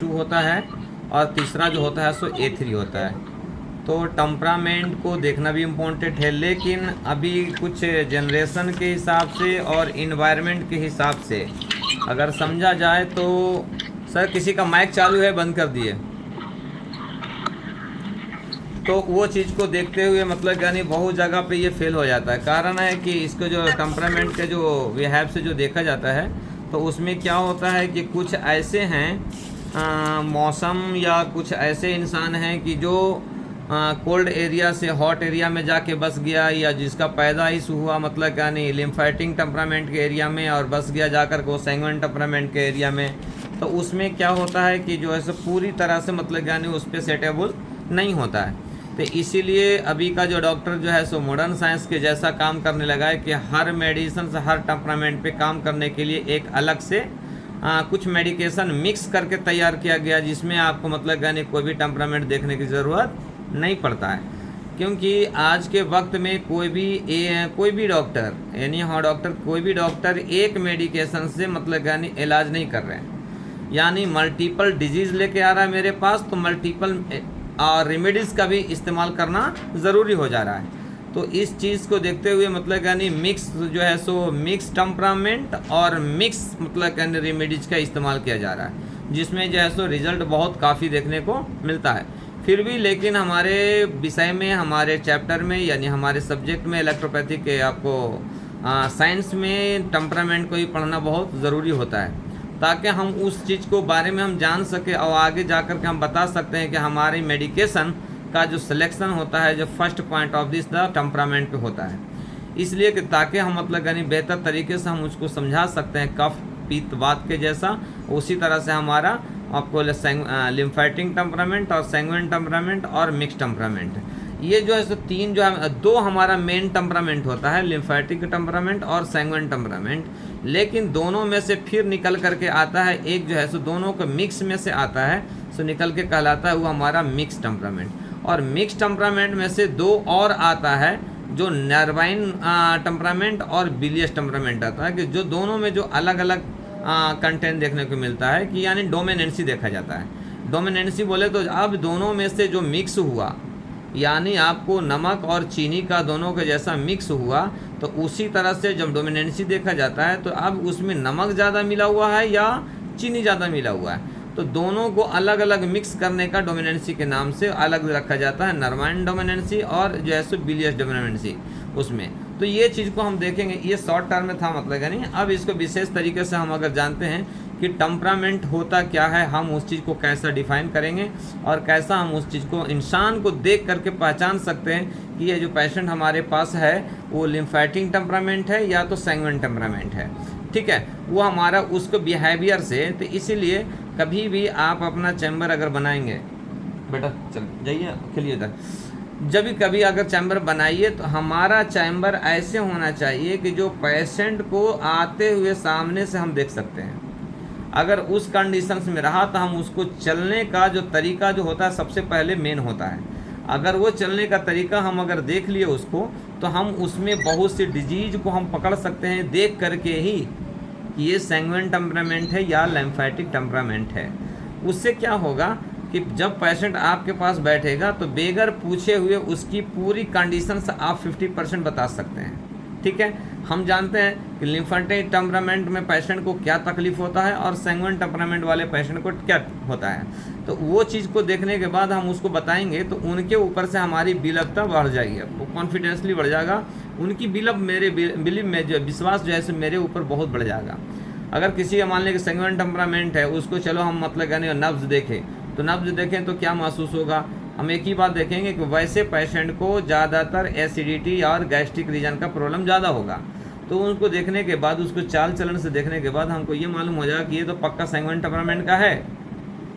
2 होता है और तीसरा जो होता है सो A3 होता है। तो टेम्परामेंट को देखना भी इम्पोर्टेंट है, लेकिन अभी कुछ जनरेशन के हिसाब से और इन्वायरमेंट के हिसाब से अगर समझा जाए तो सर किसी का माइक चालू है, बंद कर दिए। तो वो चीज़ को देखते हुए मतलब यानी बहुत जगह पे ये फेल हो जाता है। कारण है कि इसको जो टेम्परामेंट के जो बिहेव से जो देखा जाता है तो उसमें क्या होता है कि कुछ ऐसे हैं मौसम या कुछ ऐसे इंसान हैं कि जो कोल्ड एरिया से हॉट एरिया में जाके बस गया, या जिसका पैदाइश हुआ मतलब यानी लिम्फेटिक टेम्परामेंट के एरिया में और बस गया जाकर को सैंग्विन टेम्परामेंट के एरिया में, तो उसमें क्या होता है कि जो है पूरी तरह से मतलब यानी उस पर सेटेबल नहीं होता है। तो इसीलिए अभी का जो डॉक्टर जो है सो मॉडर्न साइंस के जैसा काम करने लगा है कि हर मेडिसिन से हर टेम्परामेंट पे काम करने के लिए एक अलग से कुछ मेडिकेशन मिक्स करके तैयार किया गया, जिसमें आपको मतलब यानी कोई भी टेम्परामेंट देखने की ज़रूरत नहीं पड़ता है। क्योंकि आज के वक्त में कोई भी डॉक्टर यानी डॉक्टर कोई भी डॉक्टर एक मेडिकेशन से मतलब यानी इलाज नहीं कर रहे हैं। यानी मल्टीपल डिजीज़ लेके आ रहा है मेरे पास, तो मल्टीपल और रेमेडीज़ का भी इस्तेमाल करना ज़रूरी हो जा रहा है। तो इस चीज़ को देखते हुए मतलब यानी मिक्स जो है सो मिक्स टेम्परामेंट और मिक्स मतलब यानी रेमेडीज़ का इस्तेमाल किया जा रहा है, जिसमें जो है सो रिज़ल्ट बहुत काफ़ी देखने को मिलता है। फिर भी लेकिन हमारे विषय में, हमारे चैप्टर में यानी हमारे सब्जेक्ट में इलेक्ट्रोपैथी के आपको साइंस में टेम्परामेंट को ही पढ़ना बहुत ज़रूरी होता है, ताकि हम उस चीज़ को बारे में हम जान सके और आगे जा कर के हम बता सकते हैं कि हमारी मेडिकेशन का जो सिलेक्शन होता है जो first point of this the temperament पे होता है। इसलिए कि ताकि हम मतलब यानी बेहतर तरीके से हम उसको समझा सकते हैं कफ पित्त वात के जैसा, उसी तरह से हमारा आपको लिम्फेटिक टेम्परामेंट और सैंग्विन टेम्परामेंट और मिक्स टेम्परामेंट, ये जो है सो तीन जो है दो हमारा मेन टेम्परामेंट होता है, लिम्फेटिक टेम्परामेंट और सैंग्विन टेम्परामेंट। लेकिन दोनों में से फिर निकल करके आता है एक जो है सो दोनों के मिक्स में से आता है, सो निकल के कहलाता है वो हमारा मिक्स टेम्परामेंट। और मिक्स टेम्परामेंट में से दो और आता है जो नर्वाइन टेम्परामेंट और बिलियस टेम्परामेंट आता है, कि जो दोनों में जो अलग अलग कंटेंट देखने को मिलता है कि यानी डोमिनेंसी देखा जाता है। डोमिनेंसी बोले तो अब दोनों में से जो मिक्स हुआ, यानी आपको नमक और चीनी का दोनों के जैसा मिक्स हुआ, तो उसी तरह से जब डोमिनेंसी देखा जाता है तो अब उसमें नमक ज़्यादा मिला हुआ है या चीनी ज़्यादा मिला हुआ है, तो दोनों को अलग अलग मिक्स करने का डोमिनेंसी के नाम से अलग रखा जाता है, नर्वाइन डोमिनेंसी और जो है सो बिलियस डोमिनेंसी उसमें। तो ये चीज़ को हम देखेंगे, ये शॉर्ट टर्म में था मतलब यानी। अब इसको विशेष तरीके से हम अगर जानते हैं कि टेम्परामेंट होता क्या है, हम उस चीज़ को कैसा डिफाइन करेंगे और कैसा हम उस चीज़ को इंसान को देख करके पहचान सकते हैं कि ये जो पेशेंट हमारे पास है वो लिम्फेटिक टेम्परामेंट है या तो सैंग्विन टेम्परामेंट है, ठीक है, वो हमारा उसको बिहेवियर से। तो इसीलिए कभी भी आप अपना चैम्बर अगर बनाएंगे, बेटा चल जाइए खेलिए इधर, जब भी कभी अगर चैम्बर बनाइए तो हमारा चैम्बर ऐसे होना चाहिए कि जो पेशेंट को आते हुए सामने से हम देख सकते हैं। अगर उस कंडीशंस में रहा तो हम उसको चलने का जो तरीका जो होता है सबसे पहले मेन होता है। अगर वो चलने का तरीका हम अगर देख लिए उसको, तो हम उसमें बहुत सी डिजीज को हम पकड़ सकते हैं देख करके ही कि ये सैंग्विन टेम्परामेंट है या लिम्फेटिक टेम्परामेंट है। उससे क्या होगा कि जब पेशेंट आपके पास बैठेगा तो बेगर पूछे हुए उसकी पूरी कंडीशन से आप 50% बता सकते हैं, ठीक है। हम जानते हैं कि लिम्फेटिक टेम्परामेंट में पेशेंट को क्या तकलीफ होता है और सैंग्विन टेम्परामेंट वाले पेशेंट को क्या होता है, तो वो चीज़ को देखने के बाद हम उसको बताएंगे तो उनके ऊपर से हमारी बिलीवता बढ़ जाएगी, वो कॉन्फिडेंसली बढ़ जाएगा, उनकी बिलीव में जो विश्वास जो है मेरे ऊपर बहुत बढ़ जाएगा। अगर किसी मान लें कि सैंग्विन टेम्परामेंट है, उसको चलो हम मतलब यानी नब्ज देखें, तो नब्ज देखें तो क्या महसूस होगा, हम एक ही बात देखेंगे कि वैसे पेशेंट को ज़्यादातर एसिडिटी और गैस्ट्रिक रीजन का प्रॉब्लम ज़्यादा होगा। तो उनको देखने के बाद, उसको चाल चलन से देखने के बाद हमको ये मालूम हो जाएगा कि ये तो पक्का सैंग्विन टेम्परामेंट का है,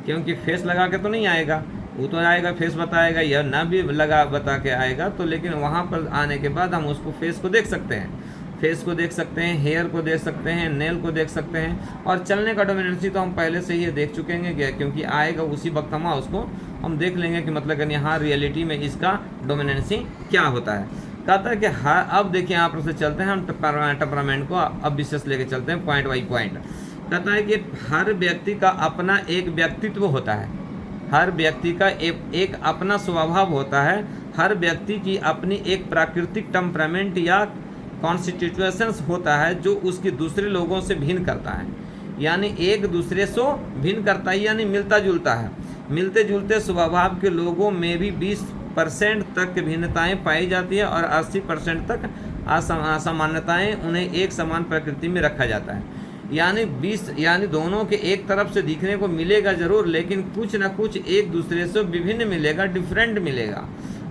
क्योंकि फेस लगा के तो नहीं आएगा, वो तो आएगा फेस बताएगा या ना भी लगा बता के आएगा, तो लेकिन वहाँ पर आने के बाद हम उसको फेस को देख सकते हैं, फेस को देख सकते हैं, हेयर को देख सकते हैं, नेल को देख सकते हैं, और चलने का डोमिनेंसी तो हम पहले से ही देख चुके हैं, क्योंकि आएगा उसी वक्त हम देख लेंगे कि मतलब कि हाँ रियलिटी में इसका डोमिनेंसी क्या होता है। कहता है कि हाँ अब देखिए आप से चलते हैं हम टेम्परामेंट को, अब विशेष लेके चलते हैं पॉइंट बाई पॉइंट। कहता है कि हर व्यक्ति का अपना एक व्यक्तित्व होता है, हर व्यक्ति का एक अपना स्वभाव होता है, हर व्यक्ति की अपनी एक प्राकृतिक टेम्परामेंट या कॉन्स्टिट्यूशंस होता है जो उसकी दूसरे लोगों से भिन्न करता है, यानी एक दूसरे से भिन्न करता है, यानी मिलता जुलता है। मिलते जुलते स्वभाव के लोगों में भी 20% तक भिन्नताएं पाई जाती है और 80% तक असामान्यताएं, उन्हें एक समान प्रकृति में रखा जाता है। यानी दोनों के एक तरफ से दिखने को मिलेगा जरूर, लेकिन कुछ ना कुछ एक दूसरे से विभिन्न मिलेगा, डिफरेंट मिलेगा,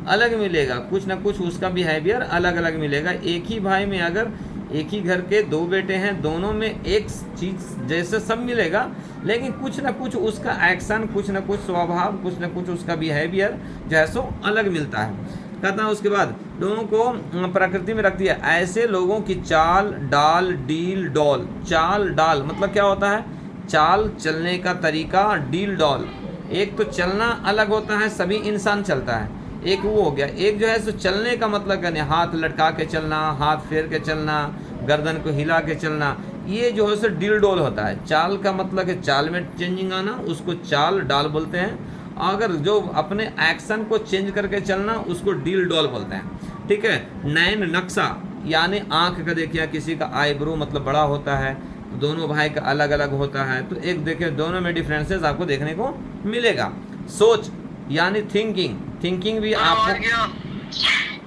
अलग मिलेगा, कुछ ना कुछ उसका बिहेवियर अलग अलग मिलेगा। एक ही भाई में अगर एक ही घर के दो बेटे हैं, दोनों में एक चीज़ जैसे सब मिलेगा, लेकिन कुछ ना कुछ उसका एक्शन, कुछ ना कुछ स्वभाव, कुछ ना कुछ उसका बिहेवियर जैसो अलग मिलता है। कहता है उसके बाद लोगों को प्रकृति में रखती है। ऐसे लोगों की चाल, डाल, डील, डॉल। चाल डाल मतलब क्या होता है? चाल चलने का तरीका, डील डॉल। एक तो चलना अलग होता है, सभी इंसान चलता है, एक वो हो गया। एक जो है सो चलने का मतलब क्या, हाथ लटका के चलना, हाथ फेर के चलना, गर्दन को हिला के चलना, ये जो है सो डील डॉल होता है। चाल का मतलब है चाल में चेंजिंग आना, उसको चाल डाल बोलते हैं। अगर जो अपने एक्शन को चेंज करके चलना, उसको डील डॉल बोलते हैं। ठीक है। नैन नक्शा यानी आँख का देखिए, किसी का आईब्रो मतलब बड़ा होता है, दोनों भाई का अलग अलग होता है, तो एक देखिए दोनों में डिफरेंसेस आपको देखने को मिलेगा। सोच यानी थिंकिंग, थिंकिंग भी आपको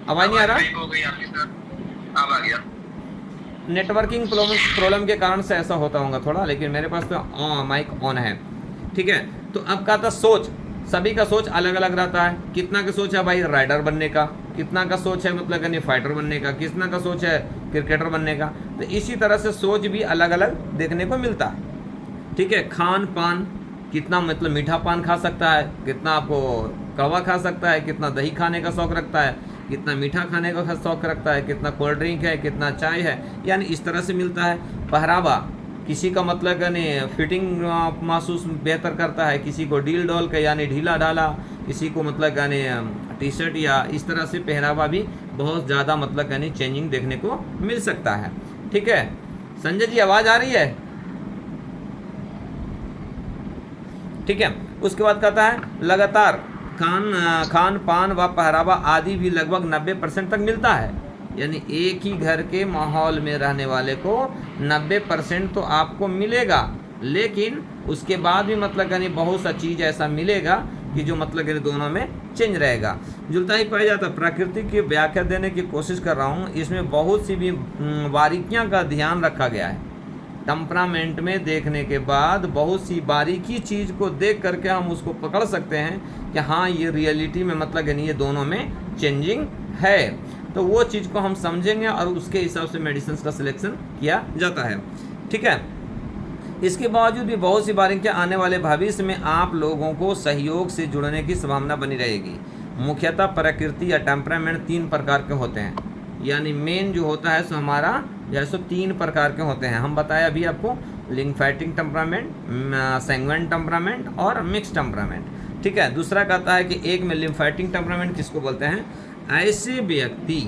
आवाज नहीं आ रहा, नेटवर्किंग प्रॉब्लम के कारण से ऐसा होता होगा थोड़ा, लेकिन मेरे पास तो माइक ऑन है। ठीक है। तो अब कहा था सोच, सभी का सोच अलग अलग रहता है। कितना का सोच है भाई राइडर बनने का, कितना का सोच है मतलब यानी फाइटर बनने का, कितना का सोच है क्रिकेटर बनने का। तो इसी तरह से सोच भी अलग अलग देखने को मिलता है। ठीक है। खान पान, कितना मतलब मीठा पान खा सकता है, कितना आपको कड़वा खा सकता है, कितना दही खाने का शौक रखता है, कितना मीठा खाने का शौक रखता है, कितना कोल्ड ड्रिंक है, कितना चाय है, यानी इस तरह से मिलता है। पहरावा, किसी का मतलब यानी फिटिंग महसूस बेहतर करता है, किसी को डील डॉल का यानी ढीला ढाला, किसी को मतलब यानी टी शर्ट, या इस तरह से पहरावा भी बहुत ज़्यादा मतलब यानी चेंजिंग देखने को मिल सकता है। ठीक है। संजय जी आवाज़ आ रही है? ठीक है। उसके बाद कहता है लगातार खान पान व पहरावा आदि भी लगभग 90% तक मिलता है, यानी एक ही घर के माहौल में रहने वाले को 90% तो आपको मिलेगा, लेकिन उसके बाद भी मतलब यानी बहुत सा चीज़ ऐसा मिलेगा कि जो मतलब यानी दोनों में चेंज रहेगा, जुलता ही पाया जाता है। प्रकृति की व्याख्या देने की कोशिश कर रहा हूँ, इसमें बहुत सी भी बारीकियाँ का ध्यान रखा गया है। टेम्परामेंट में देखने के बाद बहुत सी बारीकी चीज़ को देख करके हम उसको पकड़ सकते हैं कि हाँ ये रियलिटी में मतलब यानी ये दोनों में चेंजिंग है। तो वो चीज़ को हम समझेंगे और उसके हिसाब से मेडिसिन का सिलेक्शन किया जाता है। ठीक है। इसके बावजूद भी बहुत सी बारीकियाँ आने वाले भविष्य में आप लोगों को सहयोग से जुड़ने की संभावना बनी रहेगी। मुख्यतः प्रकृति या टेम्परामेंट 3 प्रकार के होते हैं, यानी मेन जो होता है सो हमारा जैसे 3 प्रकार के होते हैं। हम बताए अभी आपको, लिम्फेटिक टेम्परामेंट, सैंग्विन टेम्परामेंट और मिक्स टेम्परामेंट। ठीक है। दूसरा कहता है कि एक में लिम्फेटिक टेम्परामेंट किसको बोलते हैं? ऐसे व्यक्ति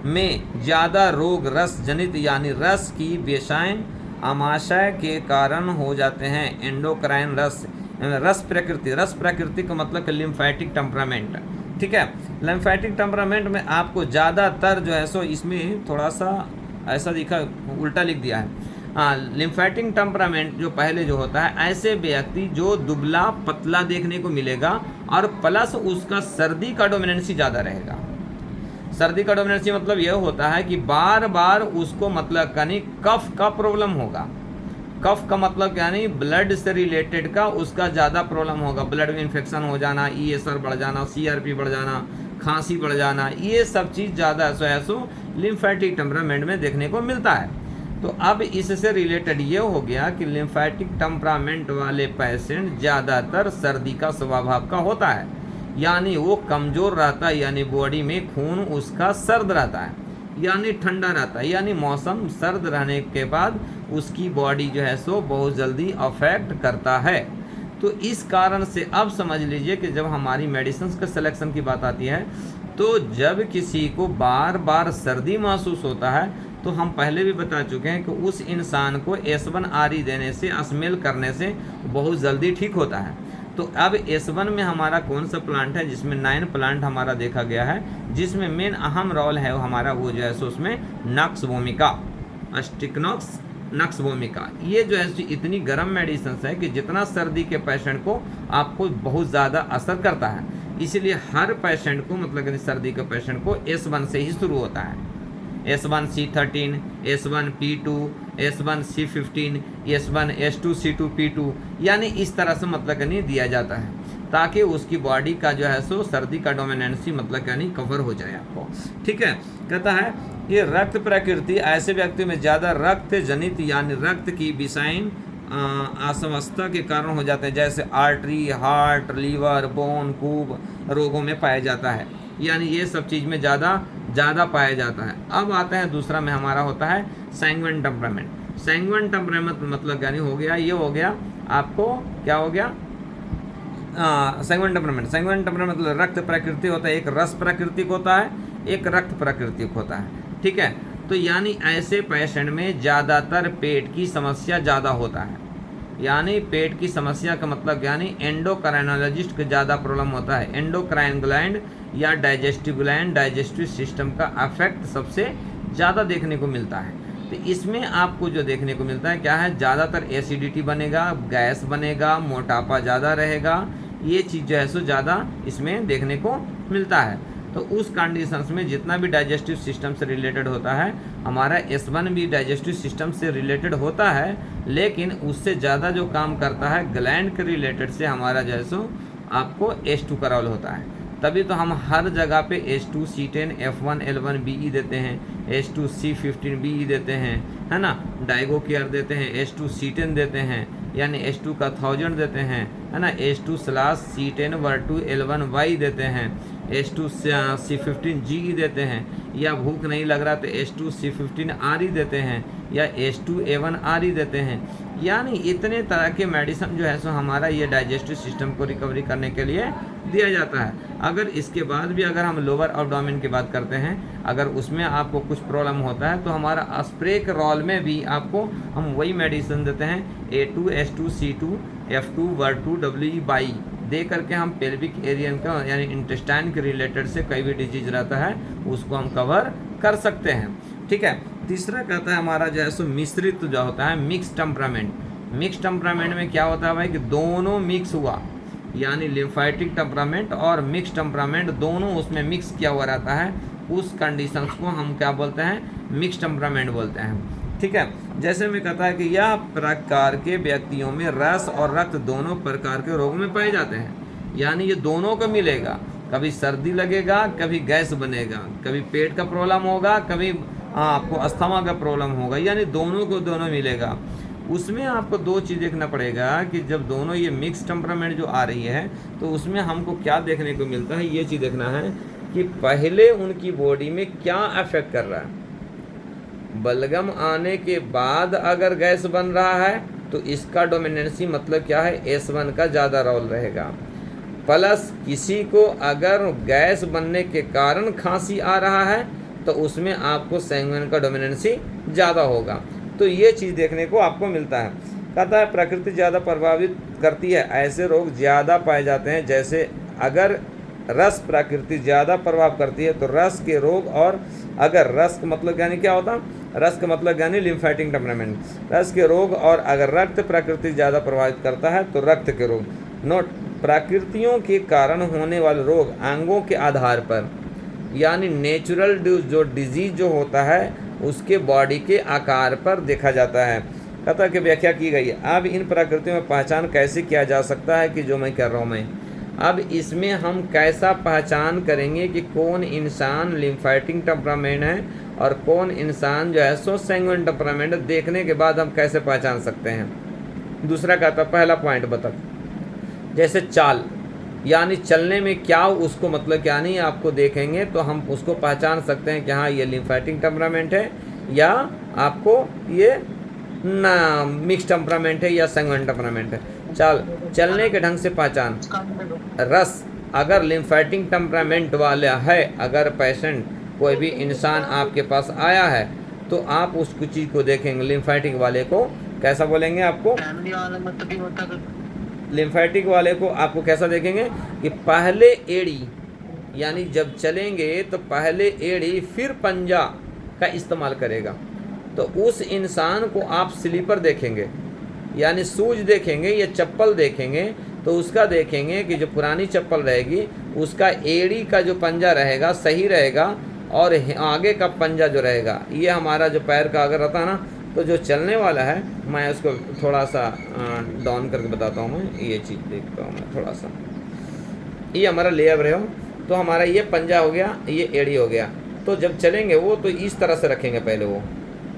में ज़्यादा रोग रस जनित यानी रस की व्यसान आमाशय के कारण हो जाते हैं। एंडोक्राइन रस प्रकृति का मतलब लिम्फेटिक टेम्परामेंट। ठीक है। लिम्फेटिक टेम्परामेंट में आपको ज़्यादातर जो है सो इसमें थोड़ा सा ऐसा दिखा, उल्टा लिख दिया है। हाँ, लिम्फेटिक टेम्परामेंट जो पहले जो होता है, ऐसे व्यक्ति जो दुबला पतला देखने को मिलेगा और प्लस उसका सर्दी का डोमिनेंसी ज़्यादा रहेगा। सर्दी का डोमिनेंसी मतलब यह होता है कि बार बार उसको मतलब यानी कफ का प्रॉब्लम होगा। कफ का मतलब यानी ब्लड से रिलेटेड का उसका ज़्यादा प्रॉब्लम होगा। ब्लड में इन्फेक्शन हो जाना, ESR बढ़ जाना, CRP बढ़ जाना, खांसी बढ़ जाना, ये सब चीज़ ज़्यादा ऐसो लिम्फेटिक टेम्परामेंट में देखने को मिलता है। तो अब इससे रिलेटेड ये हो गया कि लिम्फेटिक टेम्परामेंट वाले पेशेंट ज़्यादातर सर्दी का स्वभाव का होता है, यानी वो कमज़ोर रहता है, यानी बॉडी में खून उसका सर्द रहता है, यानी ठंडा रहता है, यानी मौसम सर्द रहने के बाद उसकी बॉडी जो है सो बहुत जल्दी अफेक्ट करता है। तो इस कारण से अब समझ लीजिए कि जब हमारी मेडिसिन के सिलेक्शन की बात आती है, तो जब किसी को बार बार सर्दी महसूस होता है तो हम पहले भी बता चुके हैं कि उस इंसान को S1RE देने से, स्मेल करने से बहुत जल्दी ठीक होता है। तो अब S1 में हमारा कौन सा प्लांट है जिसमें 9 प्लांट हमारा देखा गया है, जिसमें मेन अहम रोल है वो हमारा वो जो है सो उसमें नक्स वोमिका, स्टिक्नॉक्स नक्स वोमिका। ये जो है इतनी गर्म मेडिसिन है कि जितना सर्दी के पेशेंट को आपको बहुत ज़्यादा असर करता है, इसीलिए हर पेशेंट को मतलब कि सर्दी के पेशेंट को S1 से ही शुरू होता है। S1C13, S1P2, S1C15, S1S2C2P2, यानी इस तरह से मतलब कि नहीं दिया जाता है ताकि उसकी बॉडी का जो है सो सर्दी का डोमिनेंसी मतलब कि नहीं कवर हो जाए आपको। ठीक है, कहता है ये रक्त प्रकृति ऐसे व्यक्ति में ज़्यादा रक्त जनित यानी रक्त की विषाइन अस्वस्थता के कारण हो जाते हैं, जैसे आर्टरी, हार्ट, लीवर, बोन, कूब रोगों में पाया जाता है, यानी ये सब चीज़ में ज़्यादा पाया जाता है। अब आता है दूसरा में हमारा होता है सैंग्विन टेम्परामेंट। सैंग्विन टेम्परामेंट मतलब यानी हो गया, ये हो गया आपको क्या हो गया, सैंग्विन टेम्परामेंट। सैंग्विन टेम्परामेंट मतलब रक्त प्रकृति होता है, एक रस प्राकृतिक होता है, एक रक्त प्राकृतिक होता है। ठीक है, तो यानी ऐसे पेशेंट में ज़्यादातर पेट की समस्या ज़्यादा होता है, यानी पेट की समस्या का मतलब यानी एंडोक्राइनोलॉजिस्ट को ज़्यादा प्रॉब्लम होता है। एंडोक्राइन ग्लैंड या डाइजेस्टिव ग्लैंड, डाइजेस्टिव सिस्टम का अफेक्ट सबसे ज़्यादा देखने को मिलता है। तो इसमें आपको जो देखने को मिलता है क्या है, ज़्यादातर एसिडिटी बनेगा, गैस बनेगा, मोटापा ज़्यादा रहेगा, ये चीज़ जो है सो ज़्यादा इसमें देखने को मिलता है। तो उस कंडीशंस में जितना भी डाइजेस्टिव सिस्टम से रिलेटेड होता है, हमारा S1 भी डाइजेस्टिव सिस्टम से रिलेटेड होता है, लेकिन उससे ज़्यादा जो काम करता है ग्लैंड के रिलेटेड से हमारा जो है सो आपको H2 का रोल होता है। तभी तो हम हर जगह पे H2C10 F1L1BE देते हैं, H2C15BE देते हैं, है ना, डाइगो केयर देते हैं, H2C10 देते हैं, यानी H2 का 1000 देते हैं, है ना, H2/C10 देते हैं, H2C15GE देते हैं, या भूख नहीं लग रहा तो H2C15RE देते हैं, या H2A1RE देते हैं। यानी इतने तरह के मेडिसिन जो है सो हमारा ये डाइजेस्टिव सिस्टम को रिकवरी करने के लिए दिया जाता है। अगर इसके बाद भी अगर हम लोअर एब्डोमेन की बात करते हैं, अगर उसमें आपको कुछ प्रॉब्लम होता है तो हमारा स्प्रे के रोल में भी आपको हम वही मेडिसिन देते हैं, A2, H2C2, F2, Ver2, WE/E दे करके हम पेल्विक एरियन का यानी इंटेस्टाइन के रिलेटेड से कोई भी डिजीज रहता है उसको हम कवर कर सकते हैं। ठीक है, तीसरा कहता है हमारा जो है सो मिश्रित जो होता है मिक्स टेम्परामेंट। मिक्स टेम्परामेंट में क्या होता है भाई कि दोनों मिक्स हुआ, यानी लिम्फेटिक टेम्परामेंट और मिक्स टेम्परामेंट दोनों उसमें मिक्स किया हुआ रहता है, उस कंडीशंस को हम क्या बोलते हैं, मिक्स टेम्परामेंट बोलते हैं। ठीक है, जैसे मैं कहता है कि यह प्रकार के व्यक्तियों में रस और रक्त दोनों प्रकार के रोग में पाए जाते हैं, यानी ये दोनों को मिलेगा, कभी सर्दी लगेगा, कभी गैस बनेगा, कभी पेट का प्रॉब्लम होगा, कभी आपको अस्थमा का प्रॉब्लम होगा, यानी दोनों को दोनों मिलेगा। उसमें आपको दो चीज़ देखना पड़ेगा कि जब दोनों ये मिक्स टेम्परामेंट जो आ रही है तो उसमें हमको क्या देखने को मिलता है, ये चीज़ देखना है कि पहले उनकी बॉडी में क्या अफेक्ट कर रहा है। बलगम आने के बाद अगर गैस बन रहा है तो इसका डोमिनेंसी मतलब क्या है, S1 का ज़्यादा रोल रहेगा। प्लस किसी को अगर गैस बनने के कारण खांसी आ रहा है तो उसमें आपको सैंग्विन का डोमिनेंसी ज़्यादा होगा। तो ये चीज़ देखने को आपको मिलता है। कहता है प्रकृति ज़्यादा प्रभावित करती है, ऐसे रोग ज़्यादा पाए जाते हैं, जैसे अगर रस प्रकृति ज़्यादा प्रभाव करती है तो रस के रोग, और अगर रस का मतलब यानी क्या होता है, रस का मतलब यानी लिम्फेटिक टेम्परामेंट, रस के रोग, और अगर रक्त प्रकृति ज़्यादा प्रभावित करता है तो रक्त के रोग। नोट, प्रकृतियों के कारण होने वाले रोग अंगों के आधार पर, यानी नेचुरल जो डिजीज जो होता है उसके बॉडी के आकार पर देखा जाता है। कथा की व्याख्या की गई है। अब इन प्रकृतियों में पहचान कैसे किया जा सकता है कि जो मैं कर रहा हूँ मैं, अब इसमें हम कैसा पहचान करेंगे कि कौन इंसान लिम्फेटिक टेम्परामेंट है और कौन इंसान जो है सो सैंग्विन टेम्परामेंट, देखने के बाद हम कैसे पहचान सकते हैं। दूसरा कहता पहला पॉइंट बता, जैसे चाल, यानी चलने में क्या उसको मतलब क्या नहीं आपको देखेंगे तो हम उसको पहचान सकते हैं कि हाँ ये लिम्फेटिक टेम्परामेंट है या आपको ये ना मिक्स टेम्परामेंट है या सैंग्विन टेम्परामेंट है। चलने के ढंग से पहचान, रस, अगर लिम्फेटिक टेम्परामेंट वाला है, अगर पेशेंट कोई भी इंसान आपके पास आया है तो आप उस चीज़ को देखेंगे। लिम्फेटिक वाले को कैसा बोलेंगे आपको? फैमिली वाला मतलब ही होता है। लिम्फेटिक वाले को आपको कैसा देखेंगे कि पहले एड़ी, यानी जब चलेंगे तो पहले एड़ी फिर पंजा का इस्तेमाल करेगा। तो उस इंसान को आप स्लीपर देखेंगे, यानी शूज देखेंगे या चप्पल देखेंगे, तो उसका देखेंगे कि जो पुरानी चप्पल रहेगी उसका एड़ी का जो पंजा रहेगा सही रहेगा, और आगे का पंजा जो रहेगा, ये हमारा जो पैर का अगर रहता है ना, तो जो चलने वाला है, मैं उसको थोड़ा सा डाउन करके बताता हूँ। मैं ये चीज़ देखता हूँ मैं थोड़ा सा, ये हमारा लेयर रहे हो, तो हमारा ये पंजा हो गया, ये एड़ी हो गया। तो जब चलेंगे वो तो इस तरह से रखेंगे,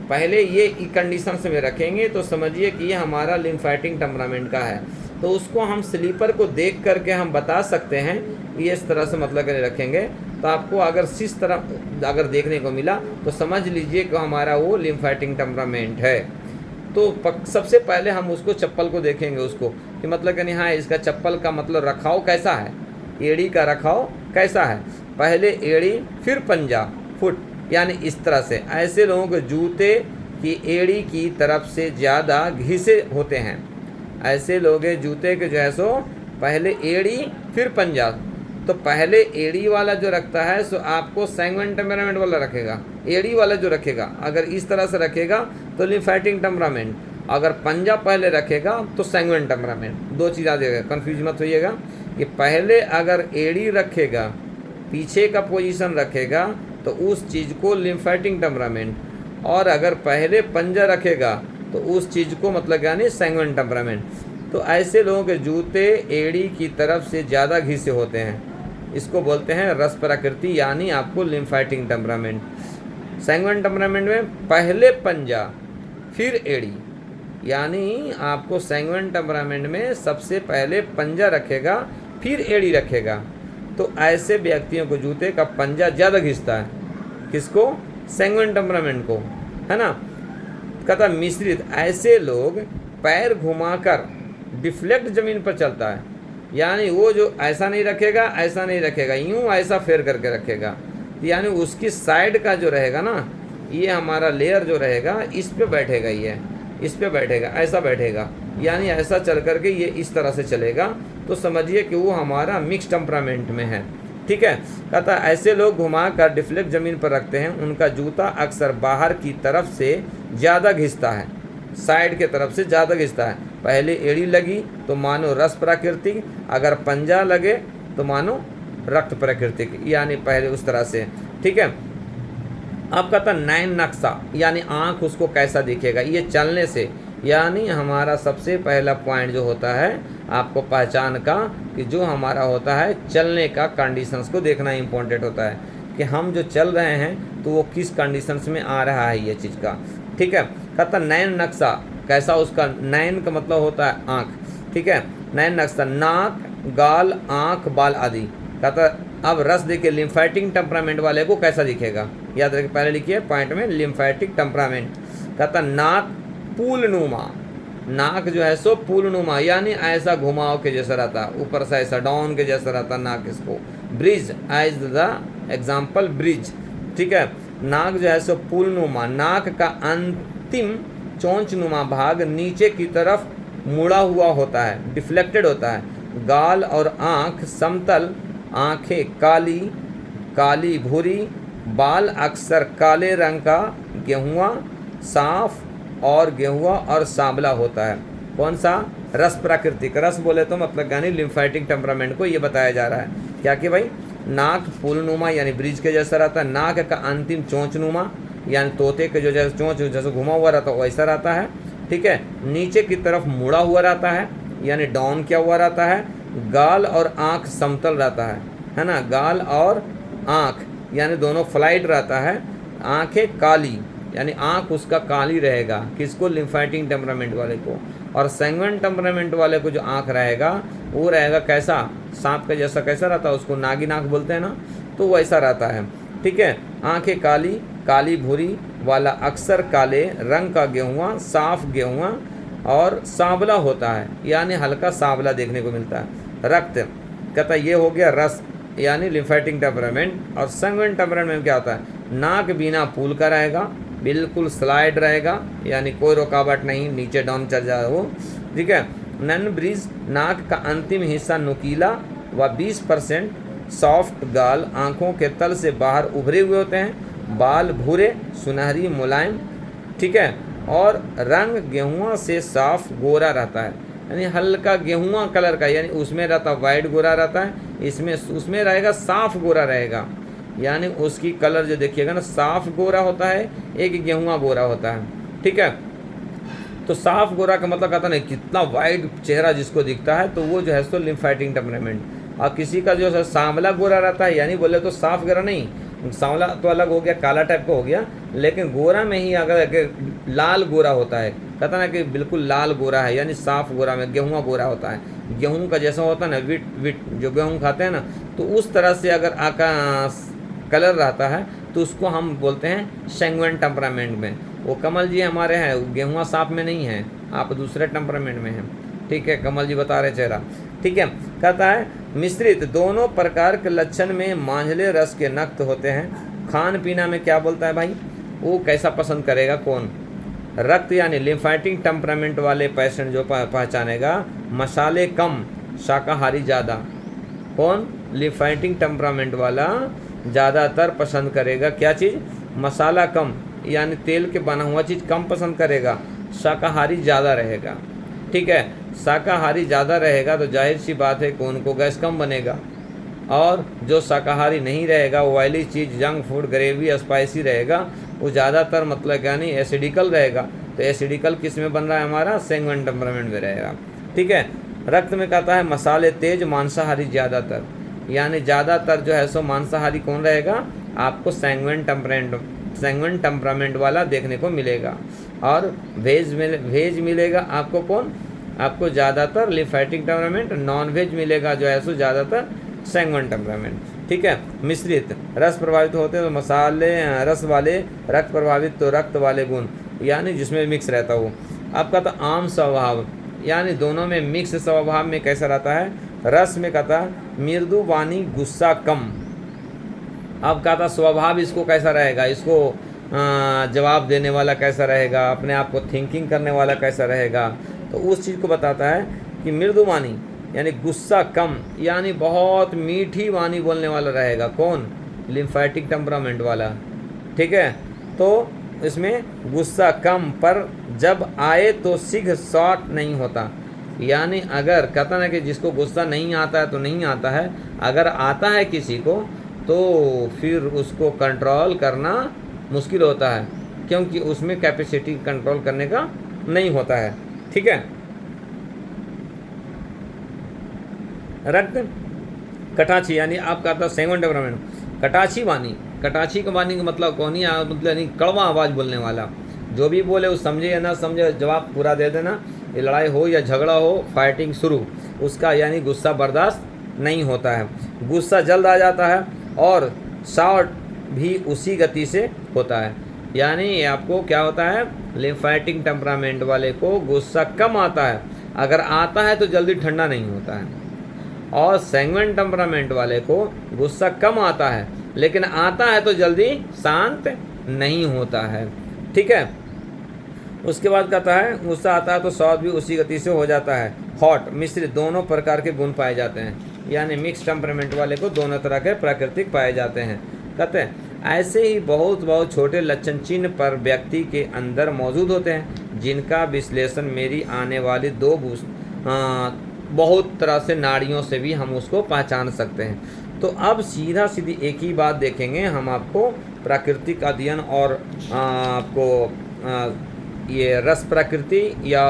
पहले ये कंडीशन में रखेंगे, तो समझिए कि ये हमारा लिम्फेटिक टेम्परामेंट का है। तो उसको हम स्लीपर को देख करके हम बता सकते हैं कि इस तरह से मतलब कर रखेंगे। तो आपको अगर इस तरह अगर देखने को मिला तो समझ लीजिए कि हमारा वो लिम्फेटिक टेम्परामेंट है। तो सबसे पहले हम उसको चप्पल को देखेंगे, उसको कि मतलब कि हाँ इसका चप्पल का मतलब रखाव कैसा है, एड़ी का रखाव कैसा है, पहले एड़ी फिर पंजा फुट, यानी इस तरह से। ऐसे लोगों के जूते की एड़ी की तरफ से ज़्यादा घिसे होते हैं। ऐसे लोग जूते के जो है सो पहले एड़ी फिर पंजा, तो पहले एड़ी वाला जो रखता है सो आपको सैंग्विन टेम्परामेंट वाला रखेगा। एड़ी वाला जो रखेगा अगर इस तरह से रखेगा तो लिम्फेटिक टेम्परामेंट, अगर पंजा पहले रखेगा तो सैंग्विन टेम्परामेंट। दो चीज़ आ जाएगा, कन्फ्यूज मत होइएगा कि पहले अगर एड़ी रखेगा, पीछे का पोजीशन रखेगा, तो उस चीज़ को लिम्फेटिक टेम्परामेंट, और अगर पहले पंजा रखेगा तो उस चीज़ को मतलब यानी सैंग्विन टेम्परामेंट। तो ऐसे लोगों के जूते एड़ी की तरफ से ज़्यादा घिसे होते हैं, इसको बोलते हैं रस प्रकृति, यानी आपको लिम्फेटिक टेम्परामेंट। सैंग्विन टेम्परामेंट में पहले पंजा फिर एड़ी, यानी आपको सैंग्विन टेम्परामेंट में सबसे पहले पंजा रखेगा फिर एड़ी रखेगा। तो ऐसे व्यक्तियों को जूते का पंजा ज़्यादा घिसता है, किसको? सैंग्विन टेम्परामेंट को, है ना। कहता मिश्रित, ऐसे लोग पैर घुमाकर डिफ्लेक्ट ज़मीन पर चलता है, यानी वो जो ऐसा नहीं रखेगा ऐसा नहीं रखेगा, यूँ ऐसा फेर करके रखेगा, यानी उसकी साइड का जो रहेगा ना, ये हमारा लेयर जो रहेगा इस पे बैठेगा, ये इस पे बैठेगा, ऐसा बैठेगा, यानी ऐसा चल करके ये इस तरह से चलेगा। तो समझिए कि वो हमारा मिक्स टेम्परामेंट में है, ठीक है। कहता ऐसे लोग घुमा कर डिफ्लेक्ट ज़मीन पर रखते हैं, उनका जूता अक्सर बाहर की तरफ से ज़्यादा घिसता है, साइड के तरफ से ज़्यादा घिसता है। पहले एड़ी लगी तो मानो रस प्राकृतिक, अगर पंजा लगे तो मानो रक्त प्राकृतिक, यानी पहले उस तरह से, ठीक है। अब कहता नैन नक्शा, यानी आँख उसको कैसा दिखेगा, ये चलने से, यानी हमारा सबसे पहला पॉइंट जो होता है आपको पहचान का, कि जो हमारा होता है चलने का कंडीशंस को देखना इम्पोर्टेंट होता है, कि हम जो चल रहे हैं तो वो किस कंडीशंस में आ रहा है ये चीज़ का, ठीक है। कहता नैन नक्शा कैसा, उसका नैन का मतलब होता है आँख, ठीक है। नैन नक्शा नाक, गाल, आँख, बाल आदि। कहता अब रस देखिए लिम्फेटिक टेम्परामेंट वाले को कैसा दिखेगा, याद रखिए, पहले लिखिए पॉइंट में लिम्फेटिक टेम्परामेंट। कहता नाक पूलनुमा, नाक जो है सो पूलनुमा, यानी ऐसा घुमाव के जैसा रहता है, ऊपर से ऐसा डाउन के जैसा रहता नाक इसको। Bridge as the example bridge, ठीक है। नाक जो है सो पूलनुमा, नाक का अंतिम चोंचनुमा भाग नीचे की तरफ मुड़ा हुआ होता है, डिफ्लेक्टेड होता है। गाल और आँख समतल, आँखें काली काली भूरी, बाल अक्सर काले रंग का, गेहुआ साफ और गेहुआ और सांवला होता है। कौन सा? रस प्राकृतिक। रस बोले तो मतलब यानी लिम्फेटिक टेम्परामेंट को ये बताया जा रहा है क्या कि भाई नाक फूलनुमा यानी ब्रिज के जैसा रहता है, नाक का अंतिम चोंचनुमा यानी तोते के जो जैसे चोंच जैसे घुमा हुआ रहता है वैसा रहता है, ठीक है। नीचे की तरफ मुड़ा हुआ रहता है यानी डाउन किया हुआ रहता है। गाल और आँख समतल रहता है ना, गाल और आँख यानी दोनों फ्लाइट रहता है। आँखें काली यानी आँख उसका काली रहेगा, किसको? लिम्फेटिक टेम्परामेंट वाले को। और सैंग्विन टेम्परामेंट वाले को जो आँख रहेगा वो रहेगा कैसा? सांप का जैसा कैसा रहता है, उसको नागिन आँख बोलते हैं ना, तो वैसा रहता है, ठीक है। आँखें काली काली भूरी वाला, अक्सर काले रंग का गेहुआ, साफ गेहुआ और सांवला होता है यानी हल्का सांवला देखने को मिलता है। रक्त कहता ये हो गया रस यानी लिम्फेटिक टेम्परामेंट। और सैंग्विन टेम्परामेंट में क्या होता है? नाक बिना पुल का रहेगा, बिल्कुल स्लाइड रहेगा, यानी कोई रुकावट नहीं, नीचे डाउन चल जाए वो, ठीक है। नन ब्रिज, नाक का अंतिम हिस्सा नुकीला व 20% सॉफ्ट, गाल आँखों के तल से बाहर उभरे हुए होते हैं, बाल भूरे सुनहरी मुलायम, ठीक है, और रंग गेहुआ से साफ गोरा रहता है, यानी हल्का गेहुआ कलर का, यानी उसमें रहता वाइट गोरा रहता है, इसमें उसमें रहेगा साफ गोरा रहेगा, यानी उसकी कलर जो देखिएगा ना साफ गोरा होता है, एक गेहुआ गोरा होता है, ठीक है। तो साफ गोरा का मतलब कहता नहीं कितना वाइट चेहरा जिसको दिखता है, तो वो जो है सो लिम्फेटिक टेम्परामेंट। और किसी का जो है सांवला गोरा रहता है, यानी बोले तो साफ गोरा नहीं, सांवला तो अलग हो गया, काला टाइप का हो गया, लेकिन गोरा में ही अगर लाल गोरा होता है, कहता ना कि बिल्कुल लाल गोरा है, यानी साफ गोरा में गेहुआ गोरा होता है, गेहूं का जैसा होता है ना, विट विट जो गेहूं खाते हैं ना, तो उस तरह से अगर आका कलर रहता है तो उसको हम बोलते हैं सैंग्विन टेम्परामेंट में। वो कमल जी हमारे हैं, गेहुआ सांप में नहीं है, आप दूसरे टेम्परामेंट में हैं, ठीक है, कमल जी बता रहे चेहरा, ठीक है। कहता है मिश्रित, दोनों प्रकार के लक्षण में मांझले रस के नक्त होते हैं। खान पीना में क्या बोलता है भाई, वो कैसा पसंद करेगा कौन, रक्त यानी लिम्फेटिक टेम्परामेंट वाले पेशेंट जो पहचानेगा, मसाले कम शाकाहारी ज़्यादा, कौन लिम्फेटिक टेम्परामेंट वाला ज़्यादातर पसंद करेगा क्या चीज़, मसाला कम, यानी तेल के बना हुआ चीज़ कम पसंद करेगा, शाकाहारी ज़्यादा रहेगा, ठीक है। शाकाहारी ज़्यादा रहेगा तो जाहिर सी बात है कि उनको गैस कम बनेगा, और जो शाकाहारी नहीं रहेगा, ऑयली चीज़, जंक फूड, ग्रेवी, स्पाइसी रहेगा, वो ज़्यादातर मतलब यानी एसिडिकल रहेगा। तो एसिडिकल किस में बन रहा है हमारा, सैंग्विन टेम्परामेंट में रहेगा, ठीक है। रक्त में कहता है मसाले तेज, मांसाहारी ज़्यादातर, यानी ज़्यादातर जो है सो मांसाहारी कौन रहेगा, आपको सैंग्विन टेम्परामेंट वाला देखने को मिलेगा। और वेज मिलेगा आपको कौन, आपको ज़्यादातर लिम्फेटिक टेम्परामेंट, नॉन वेज मिलेगा जो है सो ज़्यादातर सैंग्विन टेम्परामेंट, ठीक है। मिश्रित, रस प्रभावित होते हैं तो मसाले रस वाले, रक्त प्रभावित तो रक्त वाले गुण, यानी जिसमें मिक्स रहता हो। आपका तो आम स्वभाव, यानी दोनों में मिक्स स्वभाव में कैसा रहता है, रस में कहता मृदु वाणी, गुस्सा कम। अब कहता स्वभाव इसको कैसा रहेगा, इसको जवाब देने वाला कैसा रहेगा, अपने आप को थिंकिंग करने वाला कैसा रहेगा, तो उस चीज़ को बताता है कि मृदु वाणी यानी गुस्सा कम, यानी बहुत मीठी वाणी बोलने वाला रहेगा, कौन, लिम्फेटिक टेम्परामेंट वाला, ठीक है। तो इसमें गुस्सा कम, पर जब आए तो शीघ्र शॉर्ट नहीं होता, यानी अगर कहता ना कि जिसको गुस्सा नहीं आता है तो नहीं आता है, अगर आता है किसी को तो फिर उसको कंट्रोल करना मुश्किल होता है, क्योंकि उसमें कैपेसिटी कंट्रोल करने का नहीं होता है, ठीक है। रक्त कटाची, यानी आप कहता सैंग्विन टेम्परामेंट, कटाची वाणी, कटाची का वाणी का मतलब कौन ही, मतलब यानी कड़वा आवाज़ बोलने वाला, जो भी बोले वो समझे या ना समझे जवाब पूरा दे देना, ये लड़ाई हो या झगड़ा हो, फाइटिंग शुरू, उसका यानी गुस्सा बर्दाश्त नहीं होता है, गुस्सा जल्द आ जाता है, और शॉर्ट भी उसी गति से होता है, यानी आपको क्या होता है, लिम्फेटिक टेम्परामेंट वाले को गुस्सा कम आता है, अगर आता है तो जल्दी ठंडा नहीं होता है, और सैंग्विन टेम्परामेंट वाले को गुस्सा कम आता है, लेकिन आता है तो जल्दी शांत नहीं होता है, ठीक है। उसके बाद कहता है गुस्सा आता है तो स्वाद भी उसी गति से हो जाता है। हॉट, मिश्रित, दोनों प्रकार के गुण पाए जाते हैं, यानी मिक्स टेम्परामेंट वाले को दोनों तरह के प्राकृतिक पाए जाते हैं। कहते हैं ऐसे ही बहुत छोटे लक्षण चिन्ह पर व्यक्ति के अंदर मौजूद होते हैं, जिनका विश्लेषण मेरी आने वाली बहुत तरह से नाड़ियों से भी हम उसको पहचान सकते हैं। तो अब सीधा सीधी एक ही बात देखेंगे हम, आपको प्राकृतिक अध्ययन और आपको ये रस प्रकृति या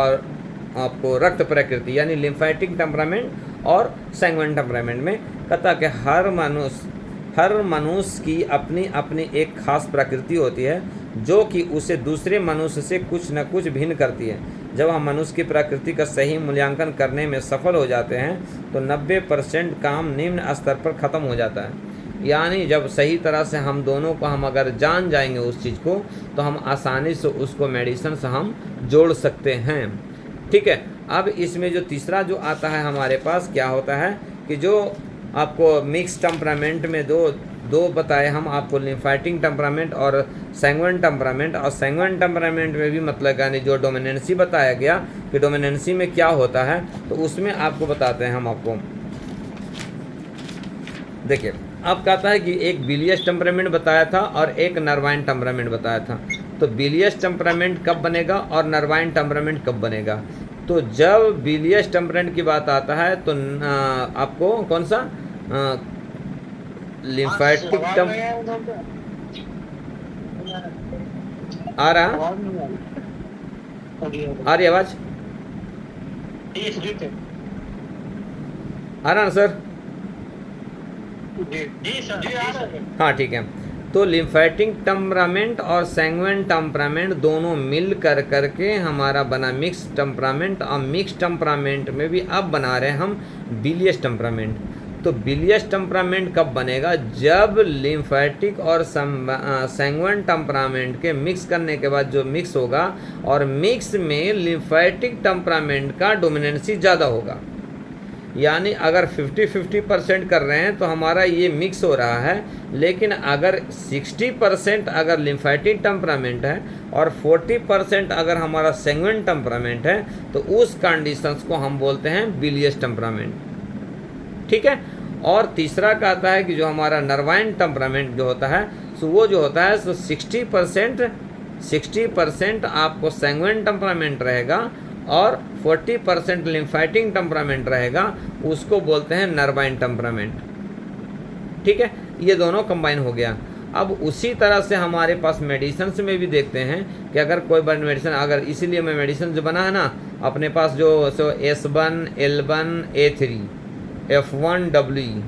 आपको रक्त प्रकृति यानी लिम्फेटिक टेम्परामेंट और सैंग्विन टेम्परामेंट में कहता कि हर मनुष्य की अपनी अपनी एक खास प्रकृति होती है, जो कि उसे दूसरे मनुष्य से कुछ न कुछ भिन्न करती है। जब हम मनुष्य की प्रकृति का सही मूल्यांकन करने में सफल हो जाते हैं तो 90% काम निम्न स्तर पर ख़त्म हो जाता है। यानी जब सही तरह से हम दोनों को हम अगर जान जाएंगे उस चीज़ को, तो हम आसानी से उसको मेडिसिन से हम जोड़ सकते हैं, ठीक है। अब इसमें जो तीसरा जो आता है हमारे पास क्या होता है कि जो आपको मिक्स टेम्परामेंट में दो बताए हम आपको, लिम्फेटिक टेम्परामेंट और सैंग्विन टेम्परामेंट। और सैंग्विन टेम्परामेंट में भी मतलब यानी जो डोमिनेंसी बताया गया कि डोमिनेंसी में क्या होता है, तो उसमें आपको बताते हैं हम आपको। देखिए, अब कहता है कि एक बिलियस टेम्परामेंट बताया था और एक नर्वाइन टेम्परामेंट बताया था। तो बिलियस टेम्परामेंट कब बनेगा और नर्वाइन टेम्परामेंट कब बनेगा? तो जब बिलियस टेम्परामेंट की बात आता है तो आपको कौन सा लिम्फेटिक टेम आ रहा, आ रही आवाज आ रहा ना सर? हाँ ठीक है। तो लिम्फेटिक टेम्परामेंट और सैंग्विन टेम्परामेंट दोनों मिल कर करके हमारा बना मिक्स टेम्परामेंट, और मिक्स टेम्परामेंट में भी अब बना रहे हैं हम बिलियस टेम्परामेंट। तो बिलियस टेम्परामेंट कब बनेगा? जब लिम्फेटिक और सैंग्विन टेम्परामेंट के मिक्स करने के बाद जो मिक्स होगा, और मिक्स में लिम्फेटिक टेम्परामेंट का डोमिनेंसी ज़्यादा होगा। यानी अगर 50-50% कर रहे हैं तो हमारा ये मिक्स हो रहा है, लेकिन अगर 60% अगर लिम्फेटिक टेम्परामेंट है और 40% अगर हमारा सैंग्विन टेम्परामेंट है, तो उस कंडीशंस को हम बोलते हैं बिलियस टेम्परामेंट। ठीक है। और तीसरा कहता है कि जो हमारा नर्वाइन टेम्परामेंट जो होता है, सो वो जो होता है सो 60% आपको सैंग्विन टेम्परामेंट रहेगा और 40% लिम्फेटिक टेम्परामेंट रहेगा, उसको बोलते हैं नर्वाइन टेम्परामेंट। ठीक है, ये दोनों कंबाइन हो गया। अब उसी तरह से हमारे पास मेडिसिन में भी देखते हैं कि अगर कोई मेडिसिन, अगर इसीलिए मैं मेडिसिन जो बना है ना अपने पास जो सो S1, L1, A3, F1, WE।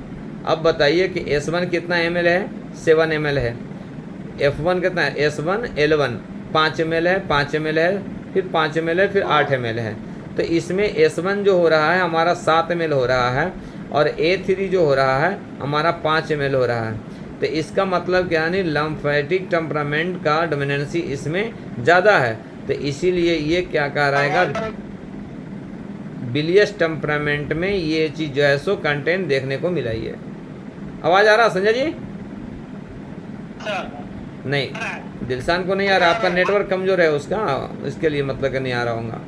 अब बताइए कि S1 कितना ml है? 7 ml है। F1 कितना है? S1, L1 5 ml है, 5 ml है, फिर 5 ml है, फिर 8 ml है। तो इसमें S1 जो हो रहा है हमारा 7 ml हो रहा है, और A3 जो हो रहा है हमारा 5 ml हो रहा है। तो इसका मतलब क्या है? लिम्फेटिक टेम्परामेंट का डोमिनेंसी इसमें ज़्यादा है, तो इसीलिए ये क्या कह रहेगा, बिलियस टेम्परामेंट में ये चीज़ जो है सो कंटेंट देखने को मिला ही है। आवाज़ आ रहा संजय जी? नहीं, दिलसान को नहीं आ रहा, आपका नेटवर्क कमज़ोर है उसका, इसके लिए मतलब कि नहीं आ रहा होगा।